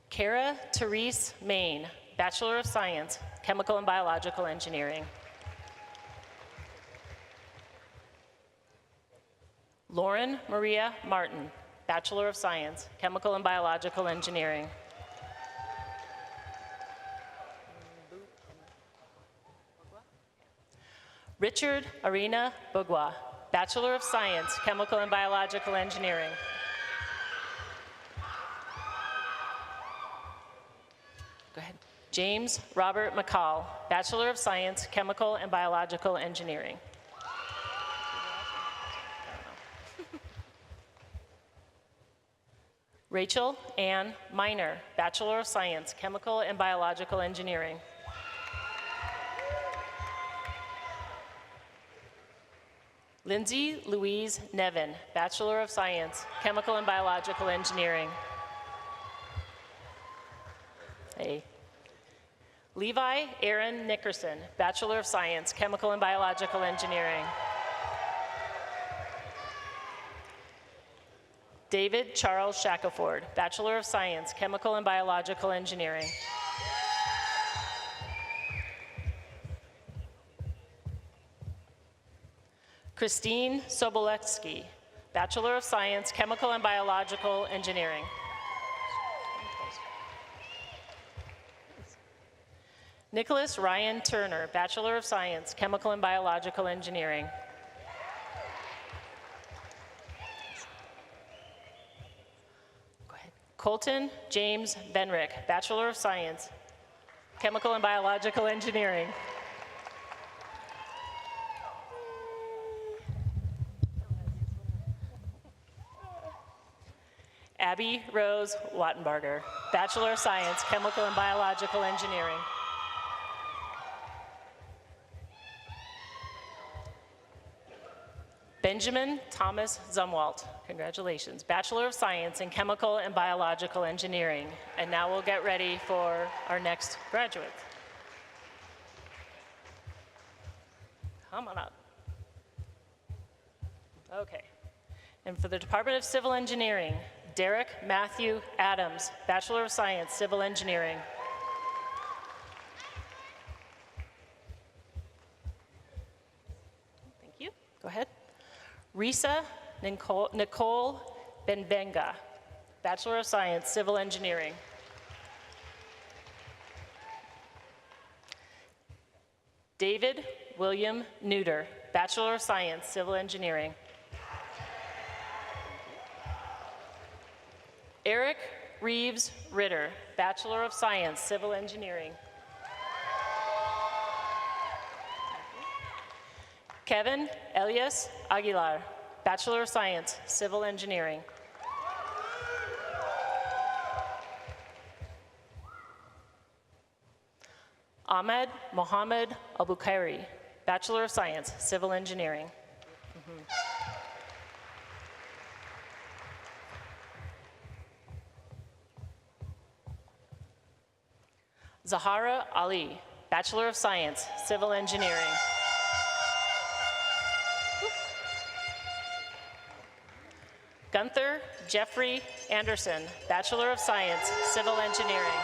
[SPEAKER 10] Cara Therese Main, Bachelor of Science, Chemical and Biological Engineering. Lauren Maria Martin, Bachelor of Science, Chemical and Biological Engineering. Richard Arena Bugwa, Bachelor of Science, Chemical and Biological Engineering. Go ahead. James Robert McCall, Bachelor of Science, Chemical and Biological Engineering. Rachel Ann Miner, Bachelor of Science, Chemical and Biological Engineering. Lindsay Louise Nevin, Bachelor of Science, Chemical and Biological Engineering. Hey. Levi Aaron Nickerson, Bachelor of Science, Chemical and Biological Engineering. David Charles Shackelford, Bachelor of Science, Chemical and Biological Engineering. Christine Sobolewski, Bachelor of Science, Chemical and Biological Engineering. Nicholas Ryan Turner, Bachelor of Science, Chemical and Biological Engineering. Colton James Benrick, Bachelor of Science, Chemical and Biological Engineering. Abby Rose Wattenbarger, Bachelor of Science, Chemical and Biological Engineering. Benjamin Thomas Zumwalt, congratulations, Bachelor of Science in Chemical and Biological Engineering. And now we'll get ready for our next graduate. Come on up. Okay. And for the Department of Civil Engineering, Derek Matthew Adams, Bachelor of Science, Civil Engineering. Thank you. Go ahead. Risa Nicole Benvenga, Bachelor of Science, Civil Engineering. David William Neuter, Bachelor of Science, Civil Engineering. Eric Reeves Ritter, Bachelor of Science, Civil Engineering. Kevin Elias Aguilar, Bachelor of Science, Civil Engineering. Ahmed Mohammed Abukhairi, Bachelor of Science, Civil Engineering. Zahara Ali, Bachelor of Science, Civil Engineering. Gunther Jeffrey Anderson, Bachelor of Science, Civil Engineering.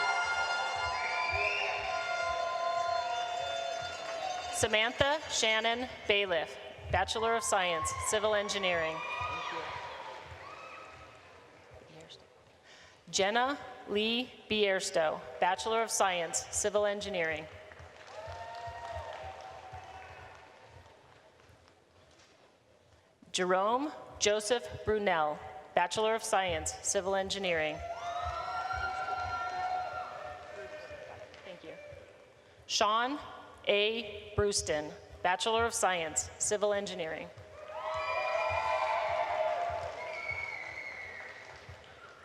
[SPEAKER 10] Samantha Shannon Bailiff, Bachelor of Science, Civil Engineering. Jenna Lee Bierstow, Bachelor of Science, Civil Engineering. Jerome Joseph Brunel, Bachelor of Science, Civil Engineering. Thank you. Sean A. Brewston, Bachelor of Science, Civil Engineering.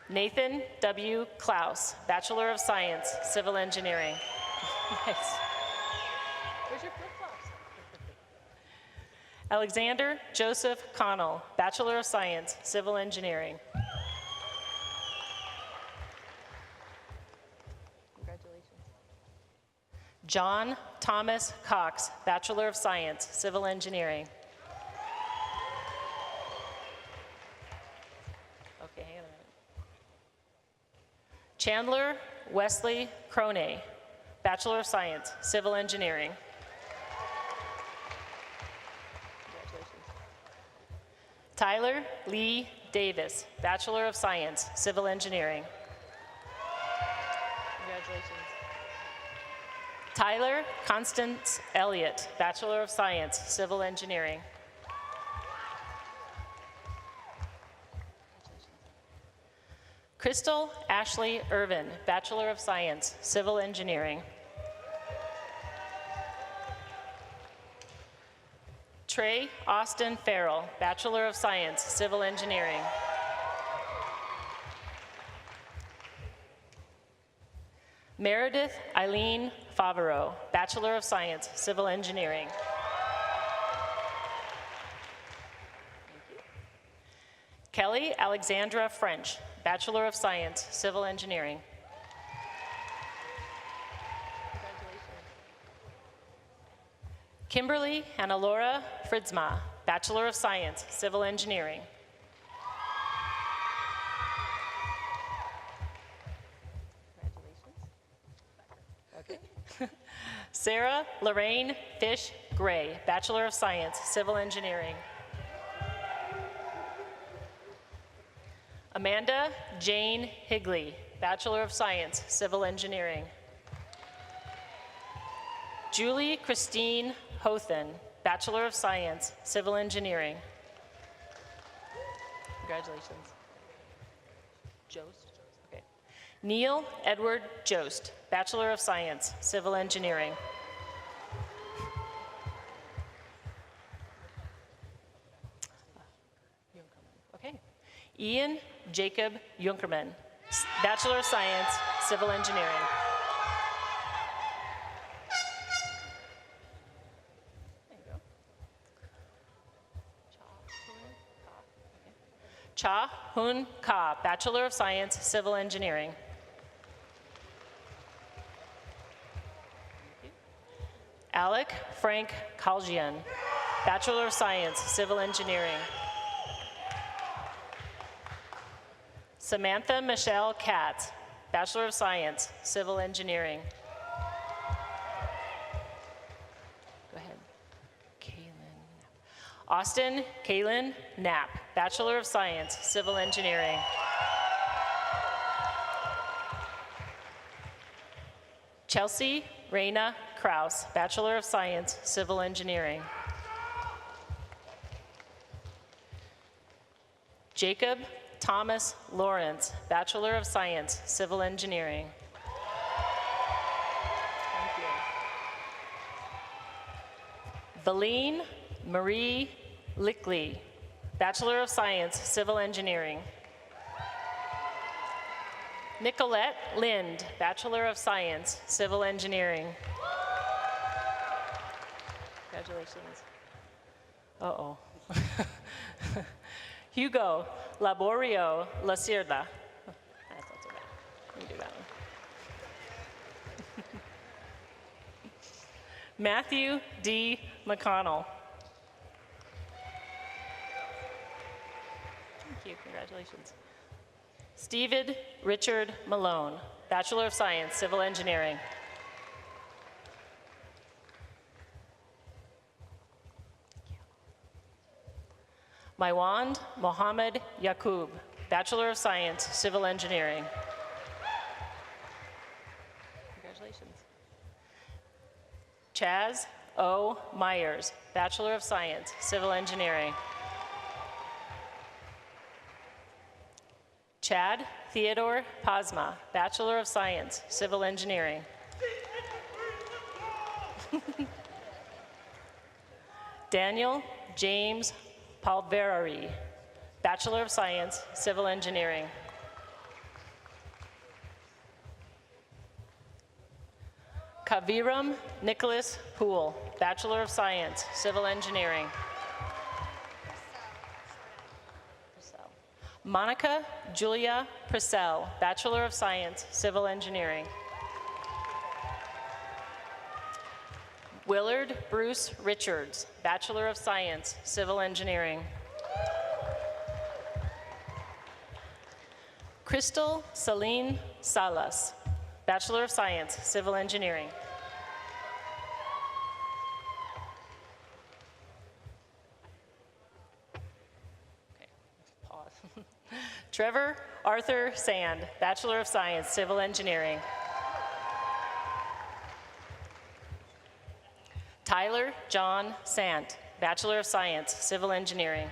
[SPEAKER 10] Nathan W. Klaus, Bachelor of Science, Civil Engineering. Nice. Where's your flip-flops? Alexander Joseph Connell, Bachelor of Science, Civil Engineering. Congratulations. John Thomas Cox, Bachelor of Science, Civil Engineering. Okay, hang on a minute. Chandler Wesley Crone, Bachelor of Science, Civil Engineering. Tyler Lee Davis, Bachelor of Science, Civil Engineering. Congratulations. Tyler Constance Elliott, Bachelor of Science, Civil Engineering. Crystal Ashley Irvin, Bachelor of Science, Civil Engineering. Trey Austin Farrell, Bachelor of Science, Civil Engineering. Meredith Eileen Favreau, Bachelor of Science, Civil Engineering. Kelly Alexandra French, Bachelor of Science, Civil Engineering. Kimberly Hannah-Laura Fritzma, Bachelor of Science, Civil Engineering. Congratulations. Okay. Sarah Lorraine Fish Gray, Bachelor of Science, Civil Engineering. Amanda Jane Higley, Bachelor of Science, Civil Engineering. Julie Christine Hothen, Bachelor of Science, Civil Engineering. Congratulations. Jost? Okay. Neil Edward Jost, Bachelor of Science, Civil Engineering. Okay. Ian Jacob Junkerman, Bachelor of Science, Civil Engineering. Cha Hun Ka, Bachelor of Science, Civil Engineering. Alec Frank Kaljian, Bachelor of Science, Civil Engineering. Samantha Michelle Katz, Bachelor of Science, Civil Engineering. Go ahead. Austin Kaylin Knapp, Bachelor of Science, Civil Engineering. Chelsea Raina Kraus, Bachelor of Science, Civil Engineering. Jacob Thomas Lawrence, Bachelor of Science, Civil Engineering. Thank you. Valine Marie Lickley, Bachelor of Science, Civil Engineering. Nicolette Lind, Bachelor of Science, Civil Engineering. Congratulations. Uh-oh. Hugo Laborio Lacierda. That's not so bad. Let me do that one. Matthew D. McConnell. Thank you, congratulations. Stephen Richard Malone, Bachelor of Science, Civil Engineering. Maiwand Mohammed Yaqub, Bachelor of Science, Civil Engineering. Congratulations. Chaz O. Myers, Bachelor of Science, Civil Engineering. Chad Theodore Pasma, Bachelor of Science, Civil Engineering. Daniel James Palverari, Bachelor of Science, Civil Engineering. Kaviram Nicholas Poole, Bachelor of Science, Civil Engineering. Monica Julia Purcell, Bachelor of Science, Civil Engineering. Willard Bruce Richards, Bachelor of Science, Civil Engineering. Crystal Celine Salas, Bachelor of Science, Civil Engineering. Okay, pause. Trevor Arthur Sand, Bachelor of Science, Civil Engineering. Tyler John Sant, Bachelor of Science, Civil Engineering.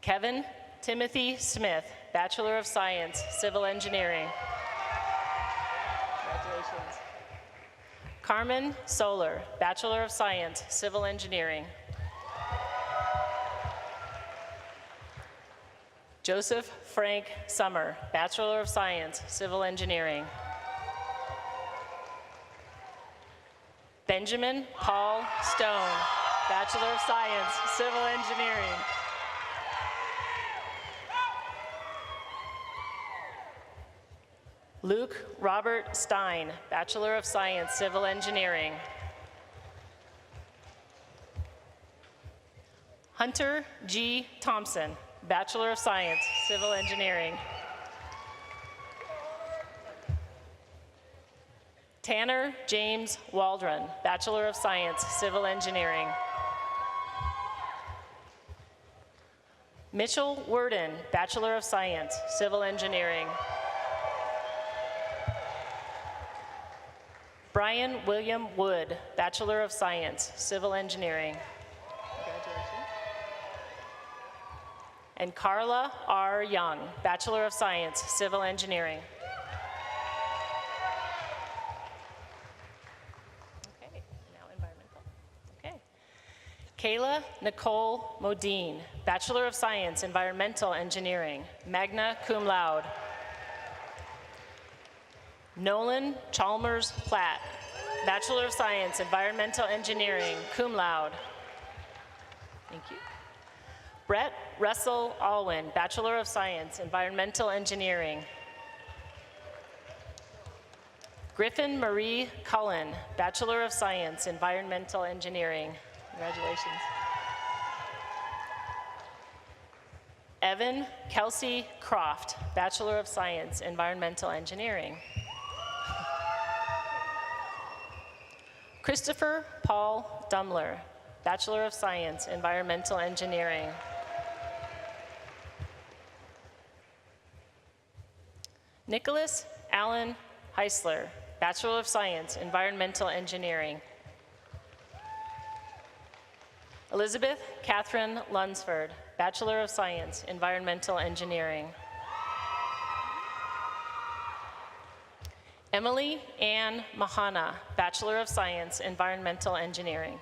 [SPEAKER 10] Kevin Timothy Smith, Bachelor of Science, Civil Engineering. Congratulations. Carmen Solar, Bachelor of Science, Civil Engineering. Joseph Frank Summer, Bachelor of Science, Civil Engineering. Benjamin Paul Stone, Bachelor of Science, Civil Engineering. Luke Robert Stein, Bachelor of Science, Civil Engineering. Hunter G. Thompson, Bachelor of Science, Civil Engineering. Tanner James Waldron, Bachelor of Science, Civil Engineering. Mitchell Worden, Bachelor of Science, Civil Engineering. Brian William Wood, Bachelor of Science, Civil Engineering. Congratulations. And Carla R. Young, Bachelor of Science, Civil Engineering. Okay, now environmental. Okay. Kayla Nicole Modine, Bachelor of Science, Environmental Engineering, magna cum laude. Nolan Chalmers Platt, Bachelor of Science, Environmental Engineering, cum laude. Thank you. Brett Russell Alwyn, Bachelor of Science, Environmental Engineering. Griffin Marie Cullen, Bachelor of Science, Environmental Engineering. Congratulations. Evan Kelsey Croft, Bachelor of Science, Environmental Engineering. Christopher Paul Dumler, Bachelor of Science, Environmental Engineering. Nicholas Allen Heisler, Bachelor of Science, Environmental Engineering. Elizabeth Catherine Lunsford, Bachelor of Science, Environmental Engineering. Emily Ann Mahana, Bachelor of Science, Environmental Engineering.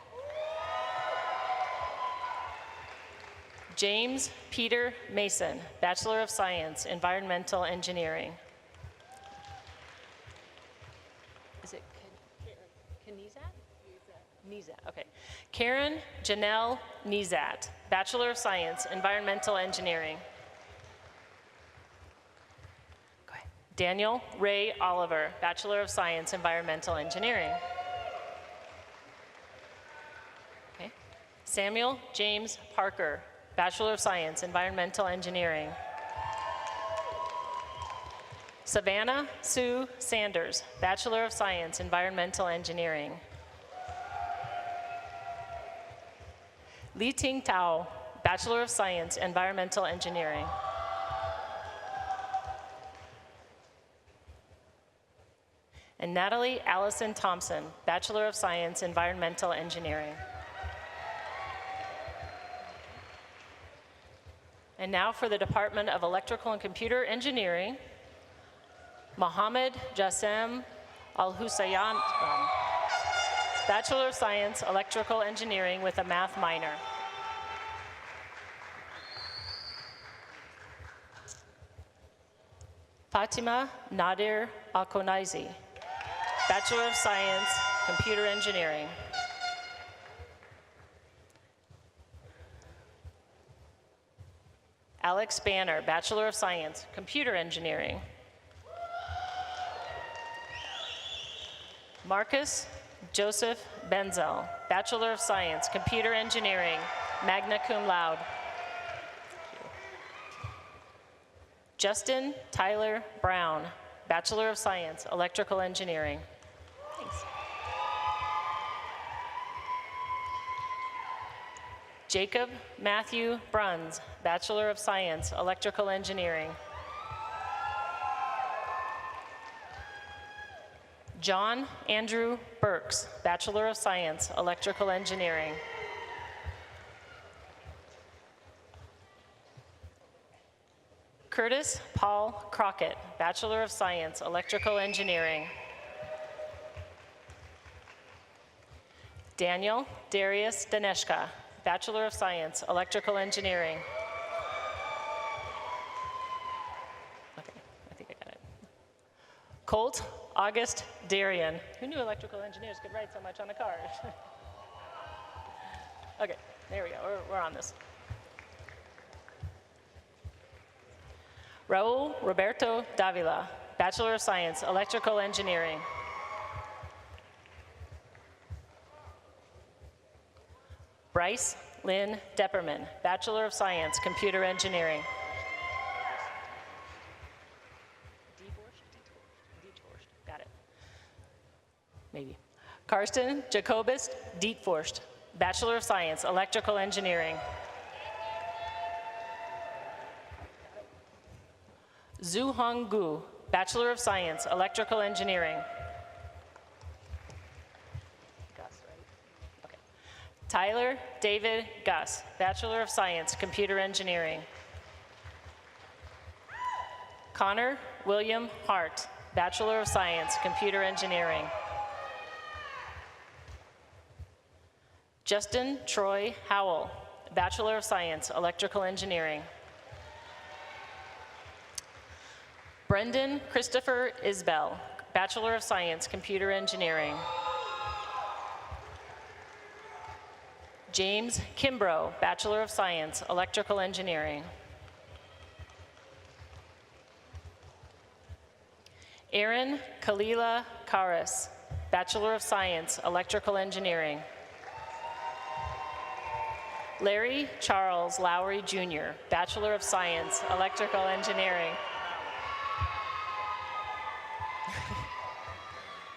[SPEAKER 10] James Peter Mason, Bachelor of Science, Environmental Engineering. Is it Nizat, okay. Karen Janelle Nizat, Bachelor of Science, Environmental Engineering. Go ahead. Daniel Ray Oliver, Bachelor of Science, Environmental Engineering. Okay. Samuel James Parker, Bachelor of Science, Environmental Engineering. Savannah Sue Sanders, Bachelor of Science, Environmental Engineering. Li Ting Tao, Bachelor of Science, Environmental Engineering. And Natalie Allison Thompson, Bachelor of Science, Environmental Engineering. And now for the Department of Electrical and Computer Engineering, Mohammed Jassem Al-Hussayan, Bachelor of Science, Electrical Engineering with a math minor. Fatima Nadir Alkonaizi, Bachelor of Science, Computer Engineering. Alex Banner, Bachelor of Science, Computer Engineering. Marcus Joseph Benzel, Bachelor of Science, Computer Engineering, magna cum laude. Justin Tyler Brown, Bachelor of Science, Electrical Engineering. Thanks. Jacob Matthew Bruns, Bachelor of Science, Electrical Engineering. John Andrew Burks, Bachelor of Science, Electrical Engineering. Curtis Paul Crockett, Bachelor of Science, Electrical Engineering. Daniel Darius Daneshka, Bachelor of Science, Electrical Engineering. Okay, I think I got it. Colt August Darian. Who knew electrical engineers could write so much on a card? Okay, there we go, we're on this. Raul Roberto Davila, Bachelor of Science, Electrical Engineering. Bryce Lynn Depperman, Bachelor of Science, Computer Engineering. Got it. Maybe. Karsten Jacobus Dietforst, Bachelor of Science, Electrical Engineering. Zhu Hong Gu, Bachelor of Science, Electrical Engineering. Gus, right? Okay. Tyler David Gus, Bachelor of Science, Computer Engineering. Connor William Hart, Bachelor of Science, Computer Engineering. Justin Troy Howell, Bachelor of Science, Electrical Engineering. Brendan Christopher Isbell, Bachelor of Science, Computer Engineering. James Kimbrough, Bachelor of Science, Electrical Engineering. Aaron Kalila Karas, Bachelor of Science, Electrical Engineering. Larry Charles Lowry Jr., Bachelor of Science, Electrical Engineering.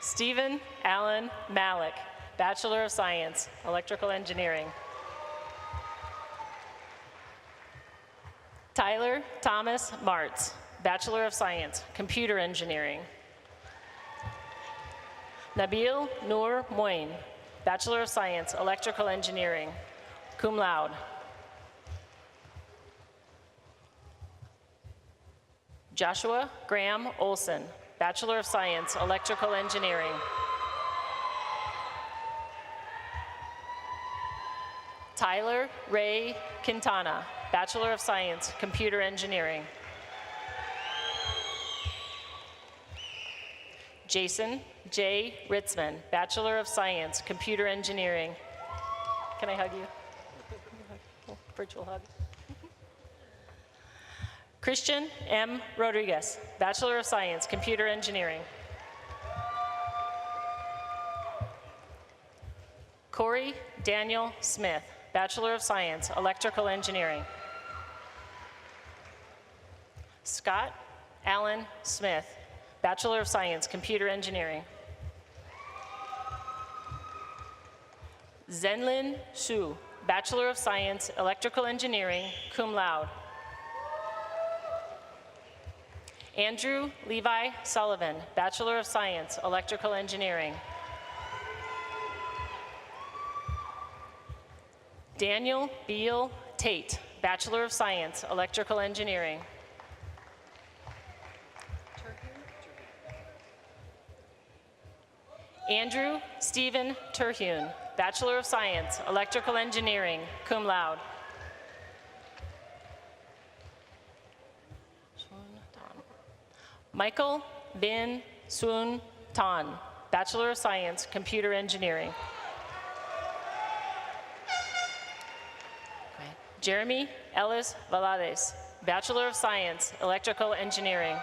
[SPEAKER 10] Stephen Allen Malik, Bachelor of Science, Electrical Engineering. Tyler Thomas Martz, Bachelor of Science, Computer Engineering. Nabil Noor Moin, Bachelor of Science, Electrical Engineering, cum laude. Joshua Graham Olson, Bachelor of Science, Electrical Engineering. Tyler Ray Quintana, Bachelor of Science, Computer Engineering. Jason J. Ritzman, Bachelor of Science, Computer Engineering. Can I hug you? Virtual hug. Christian M. Rodriguez, Bachelor of Science, Computer Engineering. Corey Daniel Smith, Bachelor of Science, Electrical Engineering. Scott Allen Smith, Bachelor of Science, Computer Engineering. Zenlin Su, Bachelor of Science, Electrical Engineering, cum laude. Andrew Levi Sullivan, Bachelor of Science, Electrical Engineering. Daniel Beal Tate, Bachelor of Science, Electrical Engineering. Andrew Stephen Terhune, Bachelor of Science, Electrical Engineering, cum laude. Michael Bin Sun Tan, Bachelor of Science, Computer Engineering. Jeremy Ellis Valades, Bachelor of Science, Electrical Engineering.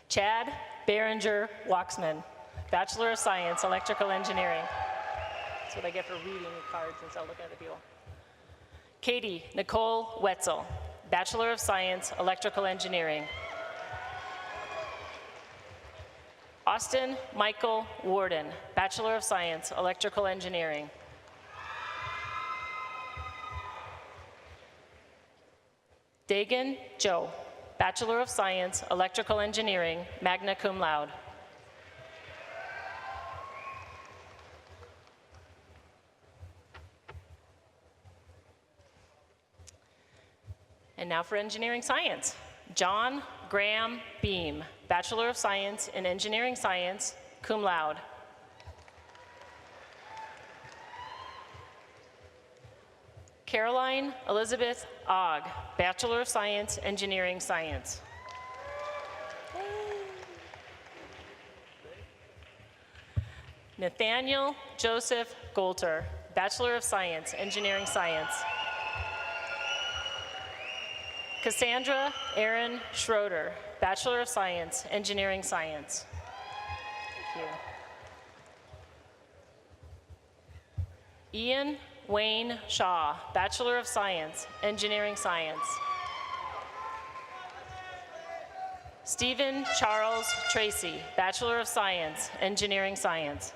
[SPEAKER 10] Chad Behringer Waxman, Bachelor of Science, Electrical Engineering. That's what I get for reading the cards instead of looking at the people. Katie Nicole Wetzel, Bachelor of Science, Electrical Engineering. Austin Michael Warden, Bachelor of Science, Electrical Engineering. Dagan Joe, Bachelor of Science, Electrical Engineering, magna cum laude. And now for engineering science. John Graham Beam, Bachelor of Science in Engineering Science, cum laude. Caroline Elizabeth Ogg, Bachelor of Science, Engineering Science. Nathaniel Joseph Golter, Bachelor of Science, Engineering Science. Cassandra Erin Schroeder, Bachelor of Science, Engineering Science. Thank you. Ian Wayne Shaw, Bachelor of Science, Engineering Science. Stephen Charles Tracy, Bachelor of Science, Engineering Science.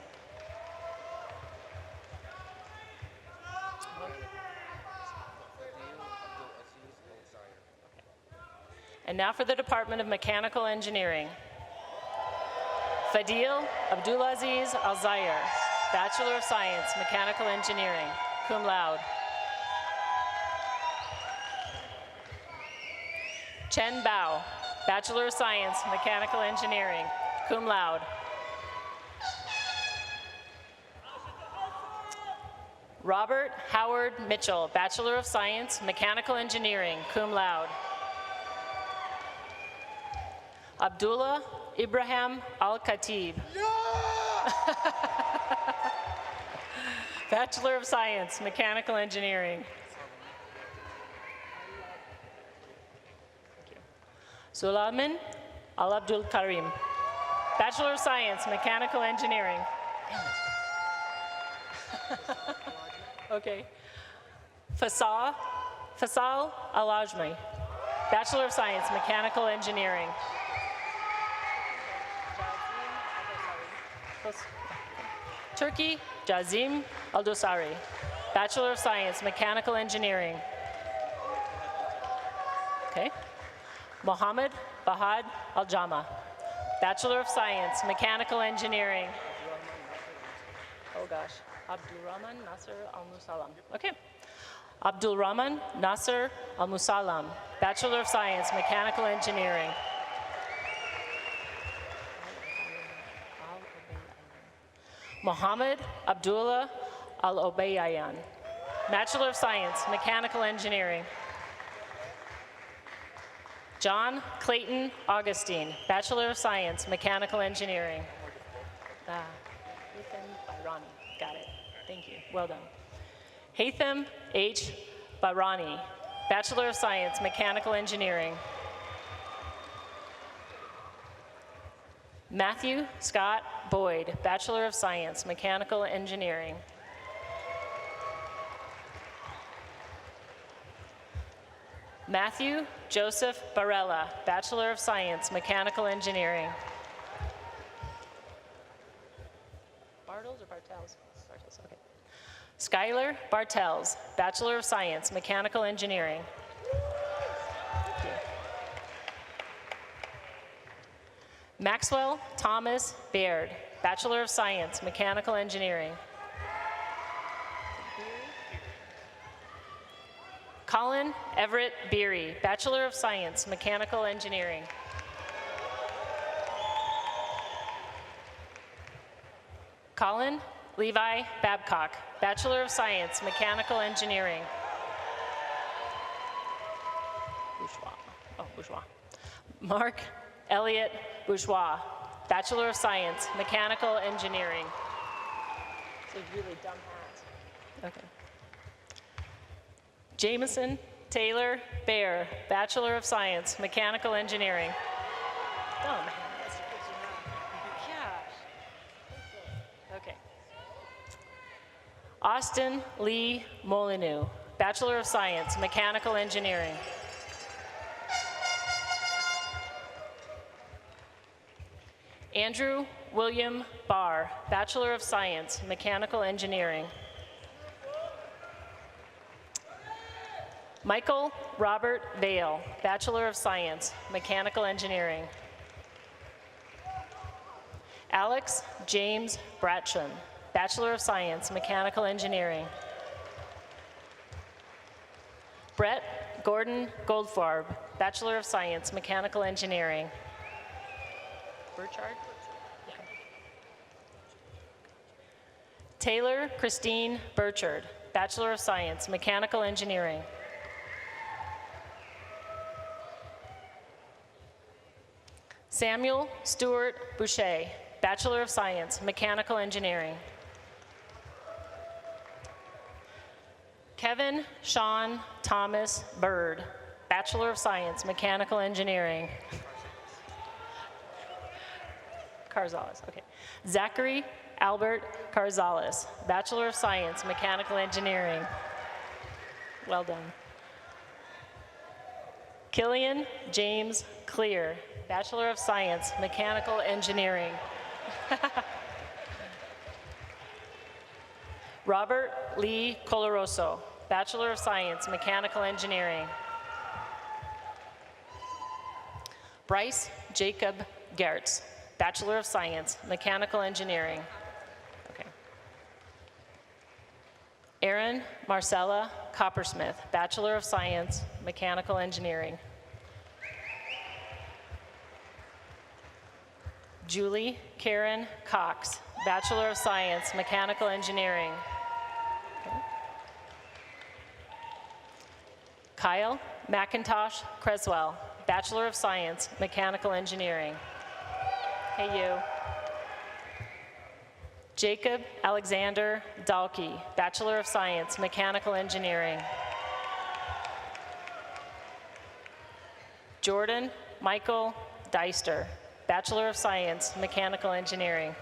[SPEAKER 10] And now for the Department of Mechanical Engineering. Fadil Abdulaziz Al-Zahir, Bachelor of Science, Mechanical Engineering, cum laude. Chen Bao, Bachelor of Science, Mechanical Engineering, cum laude. Robert Howard Mitchell, Bachelor of Science, Mechanical Engineering, cum laude. Abdullah Ibrahim Al-Khatib. Bachelor of Science, Mechanical Engineering. Sulaiman Al-Abdul Karim, Bachelor of Science, Mechanical Engineering. Okay. Faisal Al-Ajmi, Bachelor of Science, Mechanical Engineering. Turkey Jazim Al-Dosari, Bachelor of Science, Mechanical Engineering. Okay. Mohammed Bahad Al-Jama, Bachelor of Science, Mechanical Engineering. Oh gosh, Abdulrahman Nasser Al-Musallam. Okay. Abdulrahman Nasser Al-Musallam, Bachelor of Science, Mechanical Engineering. Mohammed Abdullah Al-Obayayan, Bachelor of Science, Mechanical Engineering. John Clayton Augustine, Bachelor of Science, Mechanical Engineering. Haitham Bayrani, got it. Thank you, well done. Haitham H. Bayrani, Bachelor of Science, Mechanical Engineering. Matthew Scott Boyd, Bachelor of Science, Mechanical Engineering. Matthew Joseph Barella, Bachelor of Science, Mechanical Engineering. Bartels or Bartels? Bartels, okay. Skylar Bartels, Bachelor of Science, Mechanical Engineering. Thank you. Maxwell Thomas Baird, Bachelor of Science, Mechanical Engineering. Colin Everett Beery, Bachelor of Science, Mechanical Engineering. Colin Levi Babcock, Bachelor of Science, Mechanical Engineering. Bourgeois. Oh, Bourgeois. Mark Elliott Bourgeois, Bachelor of Science, Mechanical Engineering. It's a really dumb hat. Okay. Jameson Taylor Baer, Bachelor of Science, Mechanical Engineering. Dumb hats. Yeah. Okay. Austin Lee Molyneux, Bachelor of Science, Mechanical Engineering. Andrew William Barr, Bachelor of Science, Mechanical Engineering. Michael Robert Vale, Bachelor of Science, Mechanical Engineering. Alex James Bratchen, Bachelor of Science, Mechanical Engineering. Brett Gordon Goldfarb, Bachelor of Science, Mechanical Engineering. Burchard? Okay. Taylor Christine Burchard, Bachelor of Science, Mechanical Engineering. Samuel Stewart Boucher, Bachelor of Science, Mechanical Engineering. Kevin Sean Thomas Bird, Bachelor of Science, Mechanical Engineering. Carzales, okay. Zachary Albert Carzales, Bachelor of Science, Mechanical Engineering. Well done. Killian James Clear, Bachelor of Science, Mechanical Engineering. Robert Lee Coloroso, Bachelor of Science, Mechanical Engineering. Bryce Jacob Gertz, Bachelor of Science, Mechanical Engineering. Okay. Erin Marcella Coppersmith, Bachelor of Science, Mechanical Engineering. Julie Karen Cox, Bachelor of Science, Mechanical Engineering. Okay. Kyle McIntosh Creswell, Bachelor of Science, Mechanical Engineering. Hey, you. Jacob Alexander Dalkey, Bachelor of Science, Mechanical Engineering. Jordan Michael Deister, Bachelor of Science, Mechanical Engineering.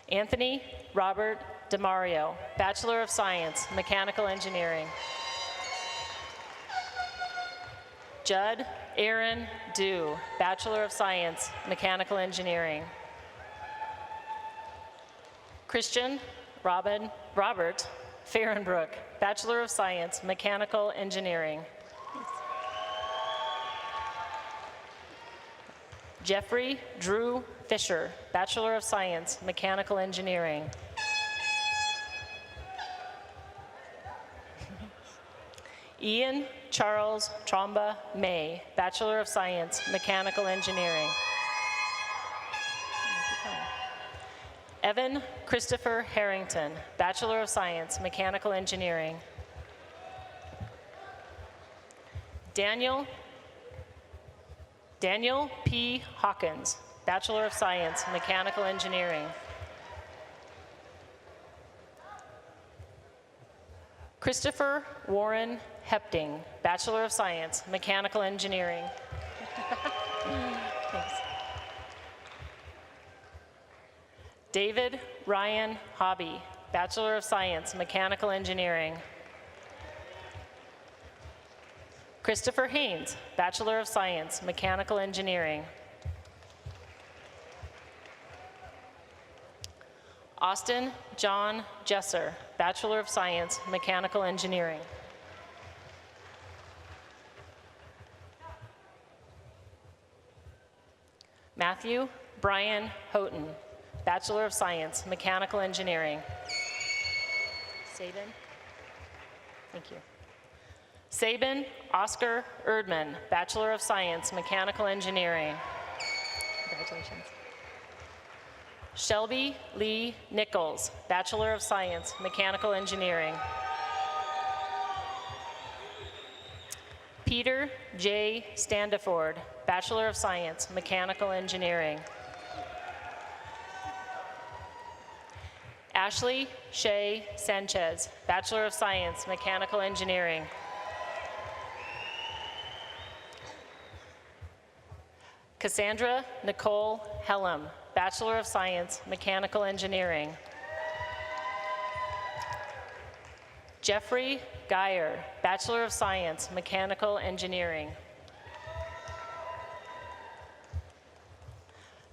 [SPEAKER 10] Anthony Robert DeMario, Bachelor of Science, Mechanical Engineering. Judd Aaron Dew, Bachelor of Science, Mechanical Engineering. Christian Robert Fahrenbrook, Bachelor of Science, Mechanical Engineering. Jeffrey Drew Fisher, Bachelor of Science, Mechanical Engineering. Ian Charles Tromba May, Bachelor of Science, Mechanical Engineering. Evan Christopher Harrington, Bachelor of Science, Mechanical Engineering. Daniel P. Hawkins, Bachelor of Science, Mechanical Engineering. Christopher Warren Hepting, Bachelor of Science, Mechanical Engineering. Thanks. David Ryan Hobby, Bachelor of Science, Mechanical Engineering. Christopher Haynes, Bachelor of Science, Mechanical Engineering. Austin John Jesser, Bachelor of Science, Mechanical Engineering. Matthew Brian Houghton, Bachelor of Science, Mechanical Engineering. Sabin? Thank you. Sabin Oscar Erdman, Bachelor of Science, Mechanical Engineering. Congratulations. Shelby Lee Nichols, Bachelor of Science, Mechanical Engineering. Peter J. Standiford, Bachelor of Science, Mechanical Engineering. Ashley Shay Sanchez, Bachelor of Science, Mechanical Engineering. Cassandra Nicole Hellam, Bachelor of Science, Mechanical Engineering. Jeffrey Geyer, Bachelor of Science, Mechanical Engineering.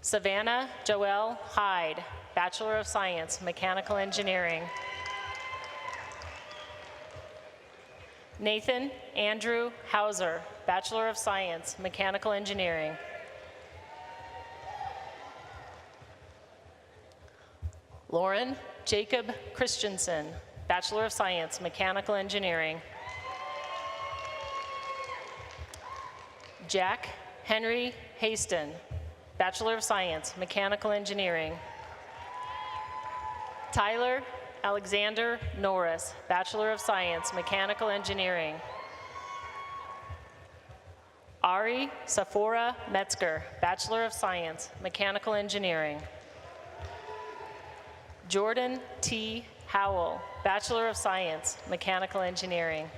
[SPEAKER 10] Savannah Joelle Hyde, Bachelor of Science, Mechanical Engineering. Nathan Andrew Hauser, Bachelor of Science, Mechanical Engineering. Lauren Jacob Christensen, Bachelor of Science, Mechanical Engineering. Jack Henry Haston, Bachelor of Science, Mechanical Engineering. Tyler Alexander Norris, Bachelor of Science, Mechanical Engineering. Ari Sephora Metzger, Bachelor of Science, Mechanical Engineering. Jordan T. Howell, Bachelor of Science, Mechanical Engineering.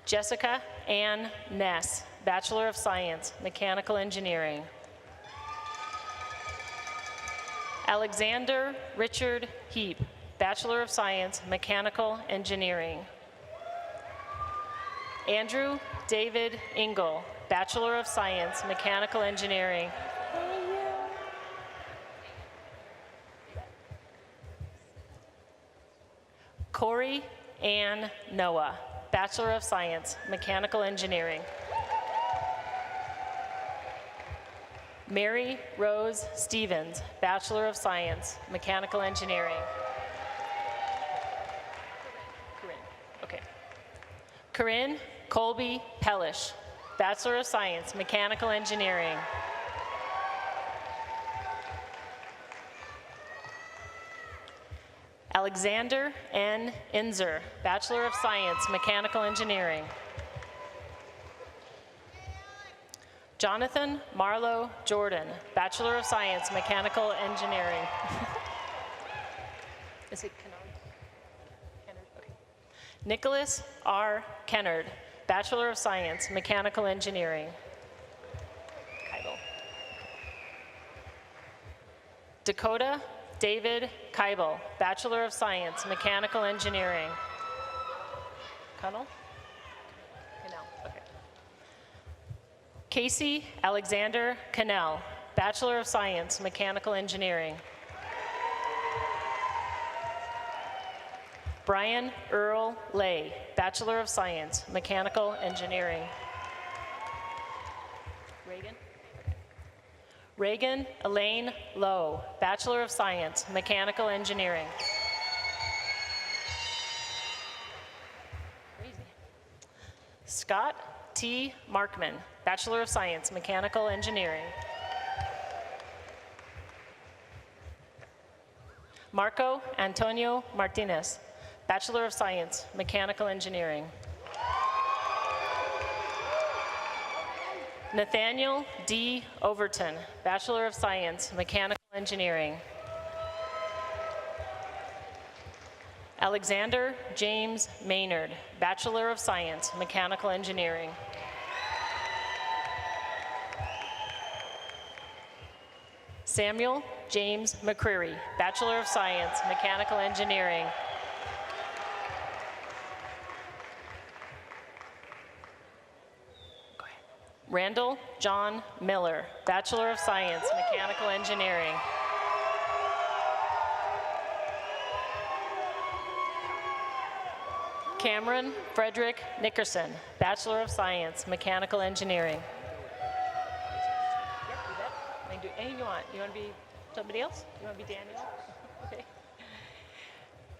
[SPEAKER 10] Jessica Ann Ness, Bachelor of Science, Mechanical Engineering. Alexander Richard Heap, Bachelor of Science, Mechanical Engineering. Andrew David Engel, Bachelor of Science, Mechanical Engineering. Corey Ann Noah, Bachelor of Science, Mechanical Engineering. Mary Rose Stevens, Bachelor of Science, Mechanical Engineering. Okay. Corinne Colby Pellish, Bachelor of Science, Mechanical Engineering. Alexander N. Inzer, Bachelor of Science, Mechanical Engineering. Jonathan Marlowe Jordan, Bachelor of Science, Mechanical Engineering. Is it Kennard? Okay. Nicholas R. Kennard, Bachelor of Science, Mechanical Engineering. Keibel. Dakota David Keibel, Bachelor of Science, Mechanical Engineering. Connell? Cannell, okay. Casey Alexander Cannell, Bachelor of Science, Mechanical Engineering. Brian Earl Lay, Bachelor of Science, Mechanical Engineering. Reagan? Reagan Elaine Lowe, Bachelor of Science, Mechanical Engineering. Crazy. Scott T. Markman, Bachelor of Science, Mechanical Engineering. Marco Antonio Martinez, Bachelor of Science, Mechanical Engineering. Nathaniel D. Overton, Bachelor of Science, Mechanical Engineering. Alexander James Maynard, Bachelor of Science, Mechanical Engineering. Samuel James McCreary, Bachelor of Science, Mechanical Engineering. Randall John Miller, Bachelor of Science, Mechanical Engineering. Cameron Frederick Nickerson, Bachelor of Science, Mechanical Engineering. I can do anything you want. You want to be somebody else? You want to be Daniel? Okay.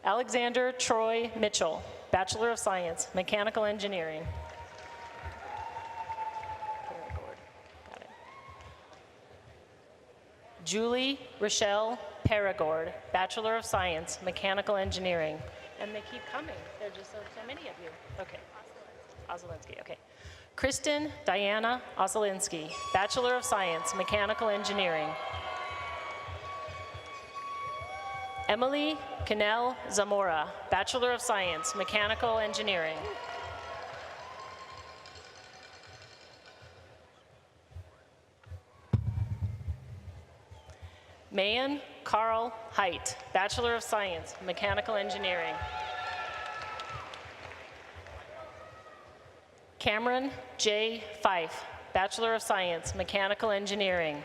[SPEAKER 10] Alexander Troy Mitchell, Bachelor of Science, Mechanical Engineering. Got it. Julie Rochelle Paragord, Bachelor of Science, Mechanical Engineering. And they keep coming. There are just so many of you. Okay. Ozolinski, okay. Kristen Diana Ozolinski, Bachelor of Science, Mechanical Engineering. Emily Canel Zamora, Bachelor of Science, Mechanical Engineering. Mayan Carl Height, Bachelor of Science, Mechanical Engineering. Cameron J. Fife, Bachelor of Science, Mechanical Engineering.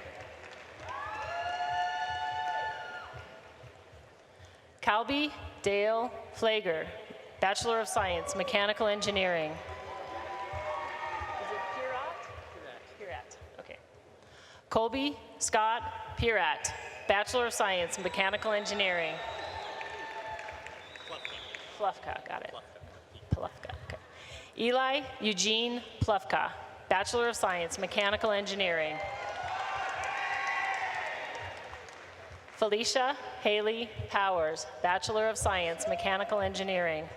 [SPEAKER 10] Calby Dale Flager, Bachelor of Science, Mechanical Engineering. Is it Pirat? Pirat, okay. Colby Scott Pirat, Bachelor of Science, Mechanical Engineering. Plufka, got it. Plufka, okay. Eli Eugene Plufka, Bachelor of Science, Mechanical Engineering. Felicia Haley Powers, Bachelor of Science, Mechanical Engineering.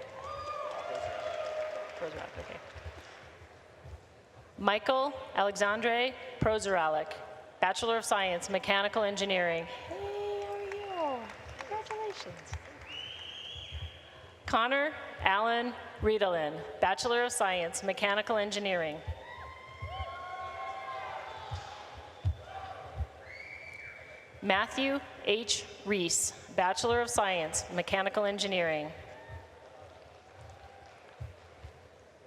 [SPEAKER 10] Okay. Michael Alexandre Prozoralik, Bachelor of Science, Mechanical Engineering. Hey, how are you? Congratulations. Connor Allen Riedlin, Bachelor of Science, Mechanical Engineering. Matthew H. Reese, Bachelor of Science, Mechanical Engineering.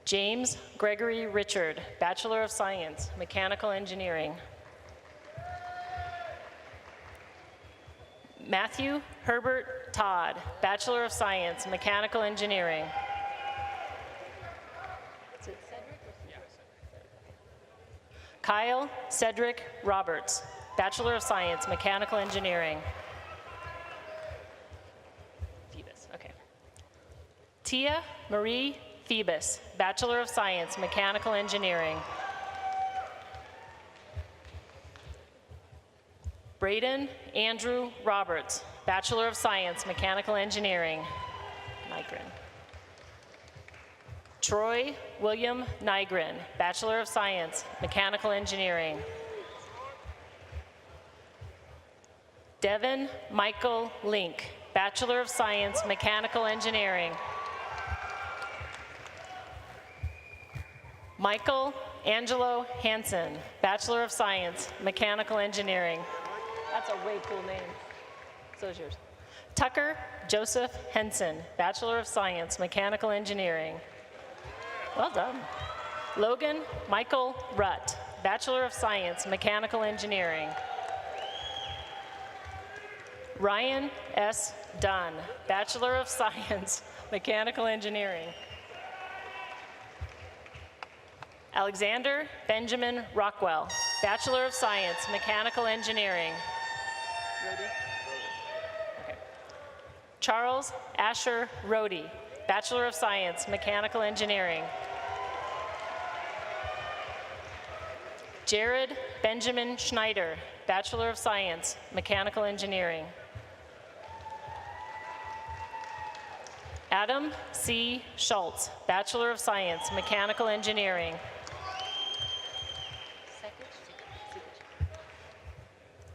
[SPEAKER 10] James Gregory Richard, Bachelor of Science, Mechanical Engineering. Matthew Herbert Todd, Bachelor of Science, Mechanical Engineering. Is it Cedric? Yeah. Kyle Cedric Roberts, Bachelor of Science, Mechanical Engineering. Phoebus, okay. Tia Marie Phoebus, Bachelor of Science, Mechanical Engineering. Braden Andrew Roberts, Bachelor of Science, Mechanical Engineering. Nygren. Troy William Nygren, Bachelor of Science, Mechanical Engineering. Devin Michael Link, Bachelor of Science, Mechanical Engineering. Michael Angelo Hansen, Bachelor of Science, Mechanical Engineering. That's a way cool name. So is yours. Tucker Joseph Henson, Bachelor of Science, Mechanical Engineering. Well done. Logan Michael Rutt, Bachelor of Science, Mechanical Engineering. Ryan S. Dunn, Bachelor of Science, Mechanical Engineering. Alexander Benjamin Rockwell, Bachelor of Science, Mechanical Engineering. Rody? Okay. Charles Asher Rody, Bachelor of Science, Mechanical Engineering. Jared Benjamin Schneider, Bachelor of Science, Mechanical Engineering. Adam C. Schultz, Bachelor of Science, Mechanical Engineering.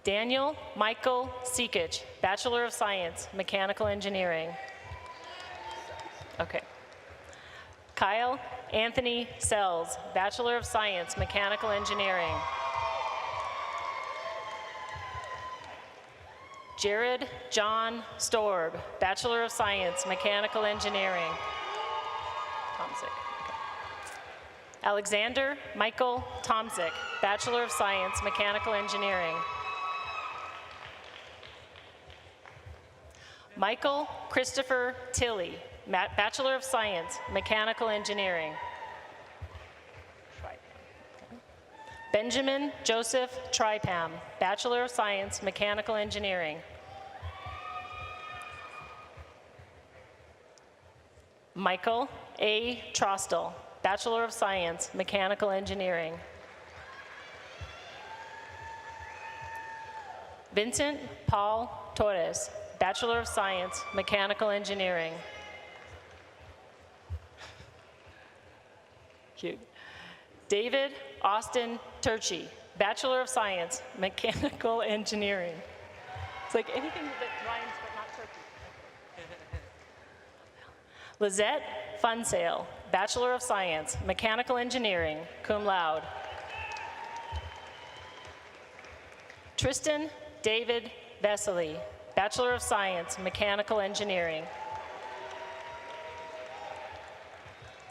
[SPEAKER 10] Daniel Michael Seekich, Bachelor of Science, Mechanical Engineering. Okay. Kyle Anthony Sells, Bachelor of Science, Mechanical Engineering. Jared John Storb, Bachelor of Science, Mechanical Engineering. Tomsic. Okay. Alexander Michael Tomsic, Bachelor of Science, Mechanical Engineering. Michael Christopher Tilley, Bachelor of Science, Mechanical Engineering. Benjamin Joseph Tripam, Bachelor of Science, Mechanical Engineering. Michael A. Trostel, Bachelor of Science, Mechanical Engineering. Vincent Paul Torres, Bachelor of Science, Mechanical Engineering. Cute. David Austin Turchi, Bachelor of Science, Mechanical Engineering. It's like anything that rhymes but not turkey. Lizette Funsale, Bachelor of Science, Mechanical Engineering, cum laude. Tristan David Vesely, Bachelor of Science, Mechanical Engineering.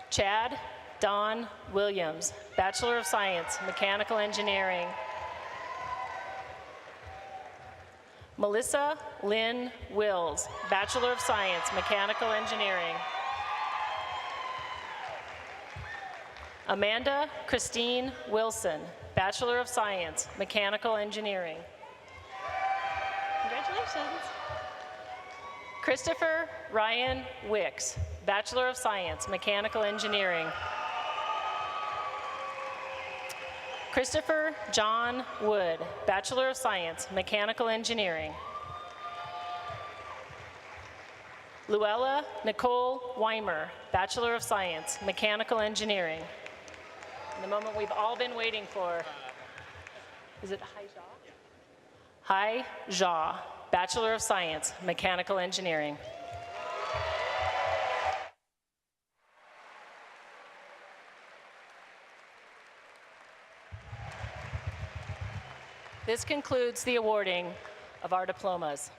[SPEAKER 10] Chad Don Williams, Bachelor of Science, Mechanical Engineering. Melissa Lynn Wills, Bachelor of Science, Mechanical Engineering. Amanda Christine Wilson, Bachelor of Science, Mechanical Engineering. Congratulations. Christopher Ryan Wicks, Bachelor of Science, Mechanical Engineering. Christopher John Wood, Bachelor of Science, Mechanical Engineering. Luella Nicole Weimer, Bachelor of Science, Mechanical Engineering. The moment we've all been waiting for. Is it Hai Jha? Hai Jha, Bachelor of Science, Mechanical Engineering. This concludes the awarding of our diplomas.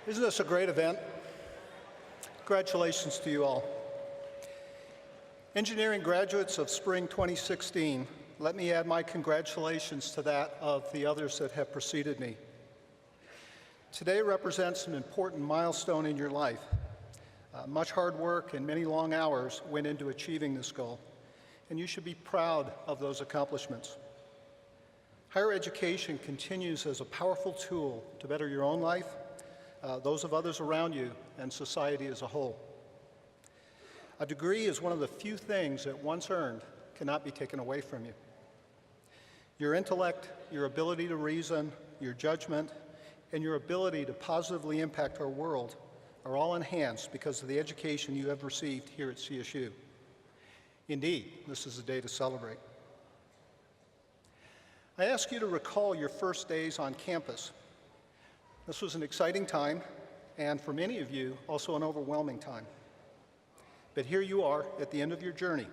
[SPEAKER 3] Isn't this a great event? Congratulations to you all. Engineering graduates of spring 2016, let me add my congratulations to that of the others that have preceded me. Today represents an important milestone in your life. Much hard work and many long hours went into achieving this goal, and you should be proud of those accomplishments. Higher education continues as a powerful tool to better your own life, those of others around you, and society as a whole. A degree is one of the few things that once earned cannot be taken away from you. Your intellect, your ability to reason, your judgment, and your ability to positively impact our world are all enhanced because of the education you have received here at CSU. Indeed, this is a day to celebrate. I ask you to recall your first days on campus. This was an exciting time, and for many of you, also an overwhelming time. But here you are at the end of your journey.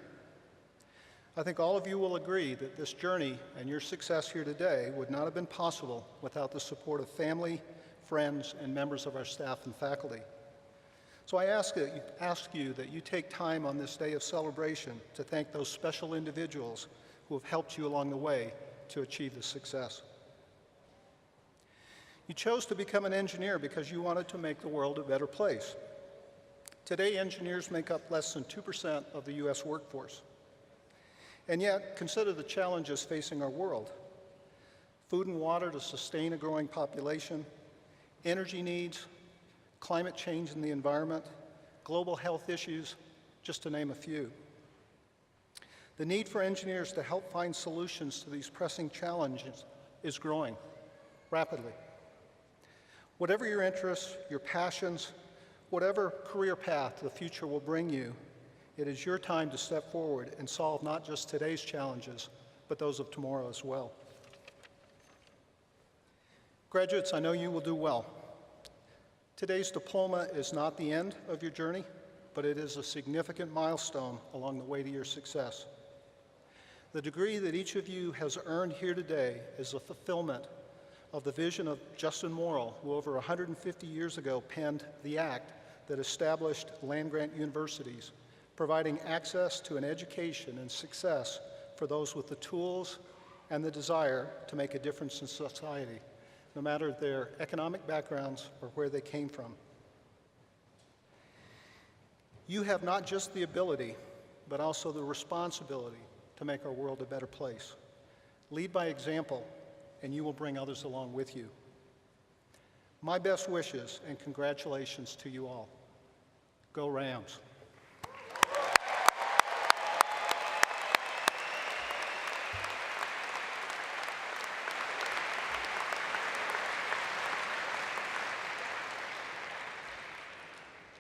[SPEAKER 3] I think all of you will agree that this journey and your success here today would not have been possible without the support of family, friends, and members of our staff and faculty. So I ask you that you take time on this day of celebration to thank those special individuals who have helped you along the way to achieve this success. You chose to become an engineer because you wanted to make the world a better place. Today, engineers make up less than 2% of the US workforce. And yet, consider the challenges facing our world. Food and water to sustain a growing population, energy needs, climate change in the environment, global health issues, just to name a few. The need for engineers to help find solutions to these pressing challenges is growing rapidly. Whatever your interests, your passions, whatever career path the future will bring you, it is your time to step forward and solve not just today's challenges, but those of tomorrow as well. Graduates, I know you will do well. Today's diploma is not the end of your journey, but it is a significant milestone along the way to your success. The degree that each of you has earned here today is a fulfillment of the vision of Justin Morrill, who over 150 years ago penned the act that established land-grant universities, providing access to an education and success for those with the tools and the desire to make a difference in society, no matter their economic backgrounds or where they came from. You have not just the ability, but also the responsibility to make our world a better place. Lead by example, and you will bring others along with you. My best wishes and congratulations to you all. Go Rams.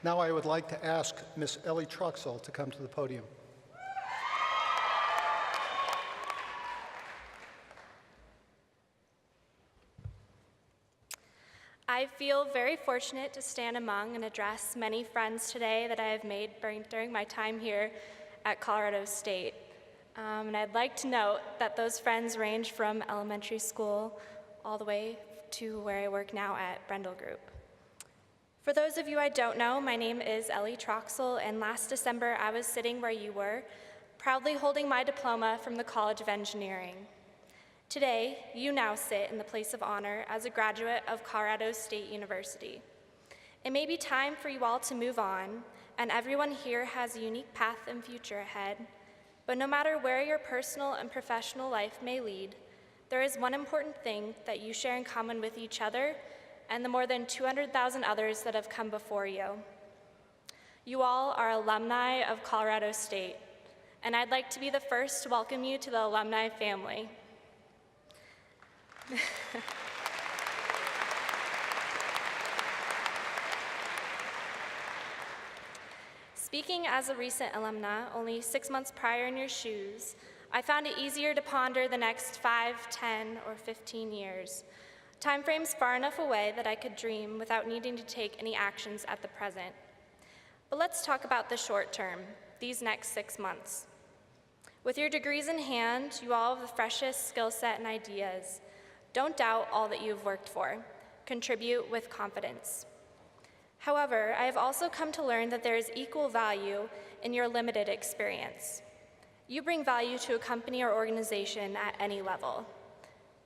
[SPEAKER 3] Now I would like to ask Miss Ellie Troxell to come to the podium.
[SPEAKER 11] I feel very fortunate to stand among and address many friends today that I have made during my time here at Colorado State. And I'd like to note that those friends range from elementary school all the way to where I work now at Brendel Group. For those of you I don't know, my name is Ellie Troxell, and last December I was sitting where you were, proudly holding my diploma from the College of Engineering. Today, you now sit in the place of honor as a graduate of Colorado State University. It may be time for you all to move on, and everyone here has a unique path and future ahead, but no matter where your personal and professional life may lead, there is one important thing that you share in common with each other and the more than 200,000 others that have come before you. You all are alumni of Colorado State, and I'd like to be the first to welcome you to the alumni family. Speaking as a recent alumna, only 6 months prior in your shoes, I found it easier to ponder the next 5, 10, or 15 years. Timeframes far enough away that I could dream without needing to take any actions at the present. But let's talk about the short term, these next 6 months. With your degrees in hand, you all have the freshest skill set and ideas. Don't doubt all that you've worked for. Contribute with confidence. However, I have also come to learn that there is equal value in your limited experience. You bring value to a company or organization at any level,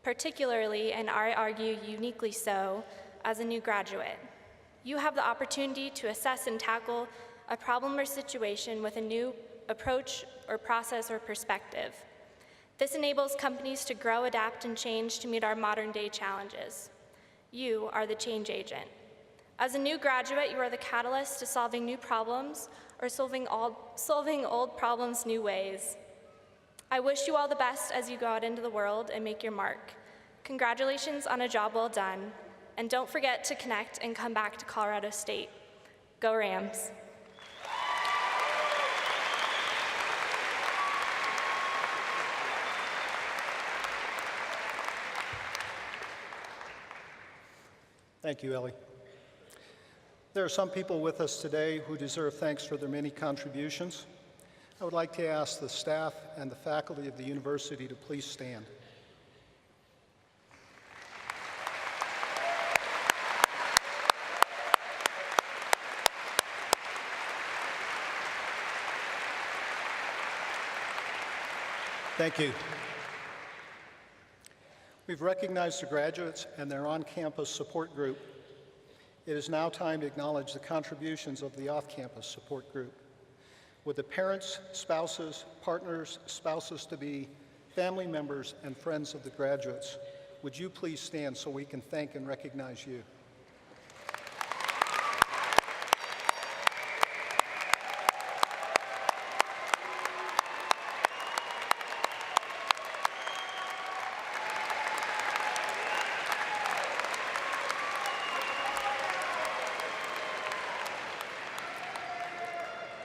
[SPEAKER 11] particularly, and I argue uniquely so, as a new graduate. You have the opportunity to assess and tackle a problem or situation with a new approach or process or perspective. This enables companies to grow, adapt, and change to meet our modern-day challenges. You are the change agent. As a new graduate, you are the catalyst to solving new problems or solving old problems new ways. I wish you all the best as you go out into the world and make your mark. Congratulations on a job well done, and don't forget to connect and come back to Colorado State. Go Rams.
[SPEAKER 3] Thank you, Ellie. There are some people with us today who deserve thanks for their many contributions. I would like to ask the staff and the faculty of the university to please stand. Thank you. We've recognized the graduates and their on-campus support group. It is now time to acknowledge the contributions of the off-campus support group. Would the parents, spouses, partners, spouses-to-be, family members, and friends of the graduates, would you please stand so we can thank and recognize you?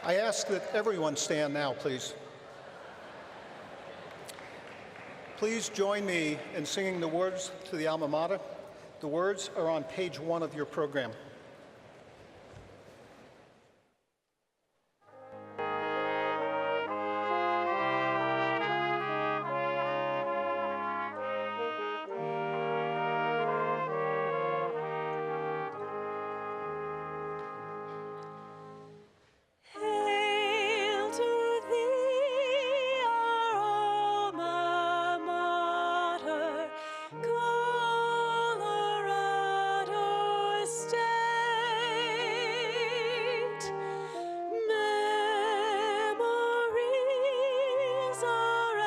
[SPEAKER 3] I ask that everyone stand now, please. Please join me in singing the words to the alma mater. The words are on page 1 of your program.
[SPEAKER 2] Hail to thee, our alma mater, Colorado State. Memories are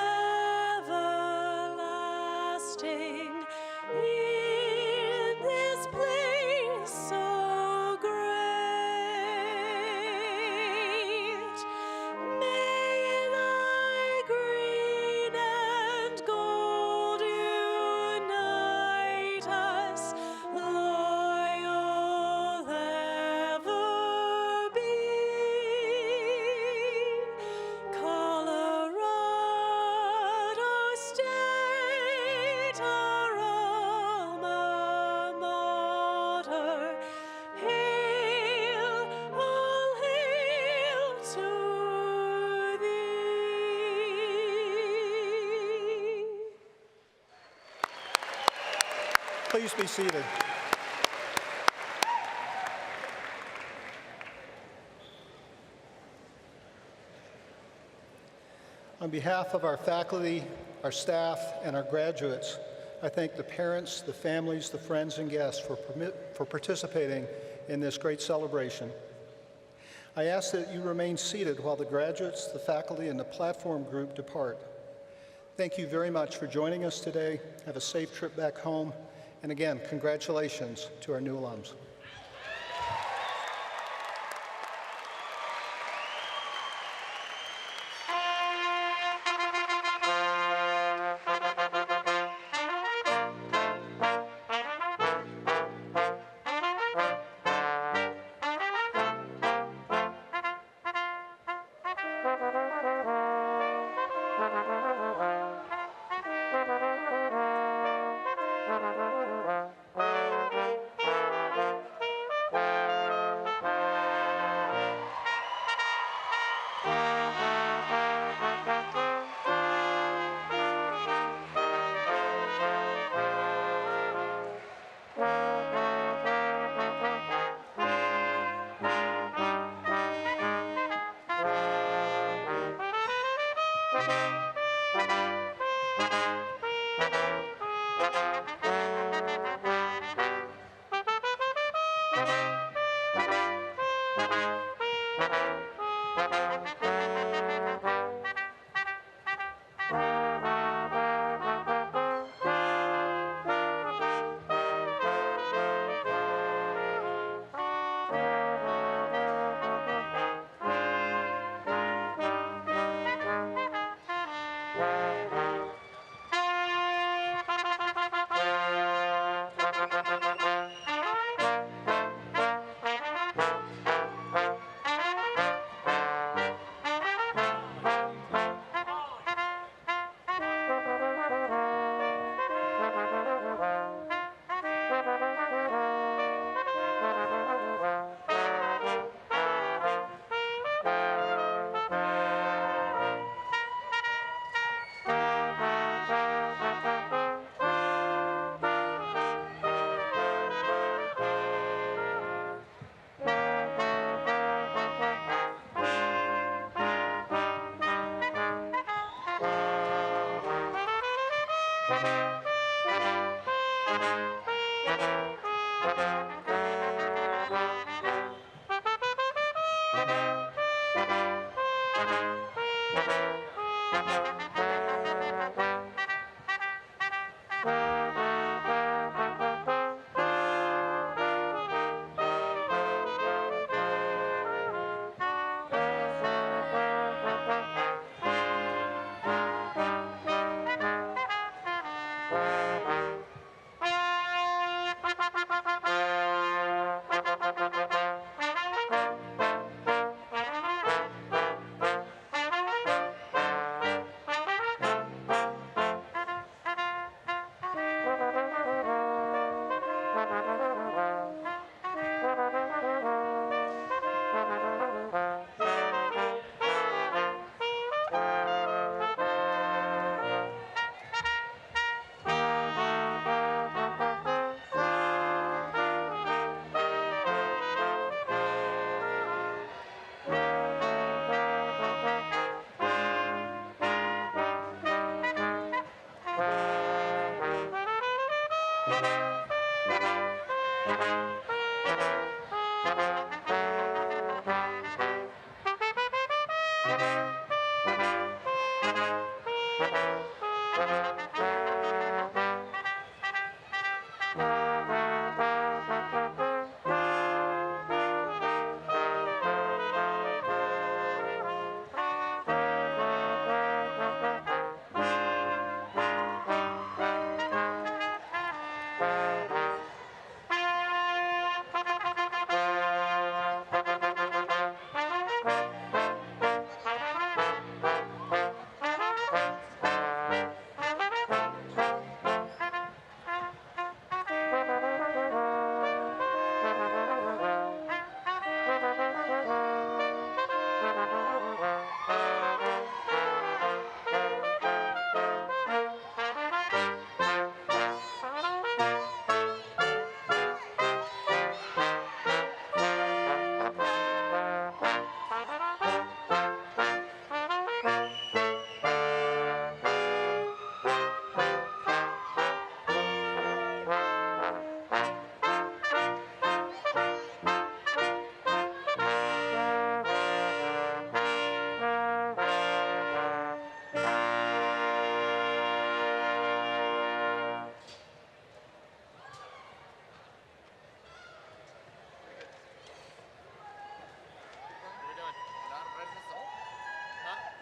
[SPEAKER 2] everlasting in this place so great. May thy green and gold unite us, loyal ever be. Colorado State, our alma mater, hail, all hail to thee.
[SPEAKER 3] Please be seated. On behalf of our faculty, our staff, and our graduates, I thank the parents, the families, the friends, and guests for participating in this great celebration. I ask that you remain seated while the graduates, the faculty, and the platform group depart. Thank you very much for joining us today. Have a safe trip back home. And again, congratulations to our new alums.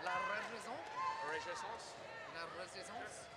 [SPEAKER 12] La renaissance? La renaissance?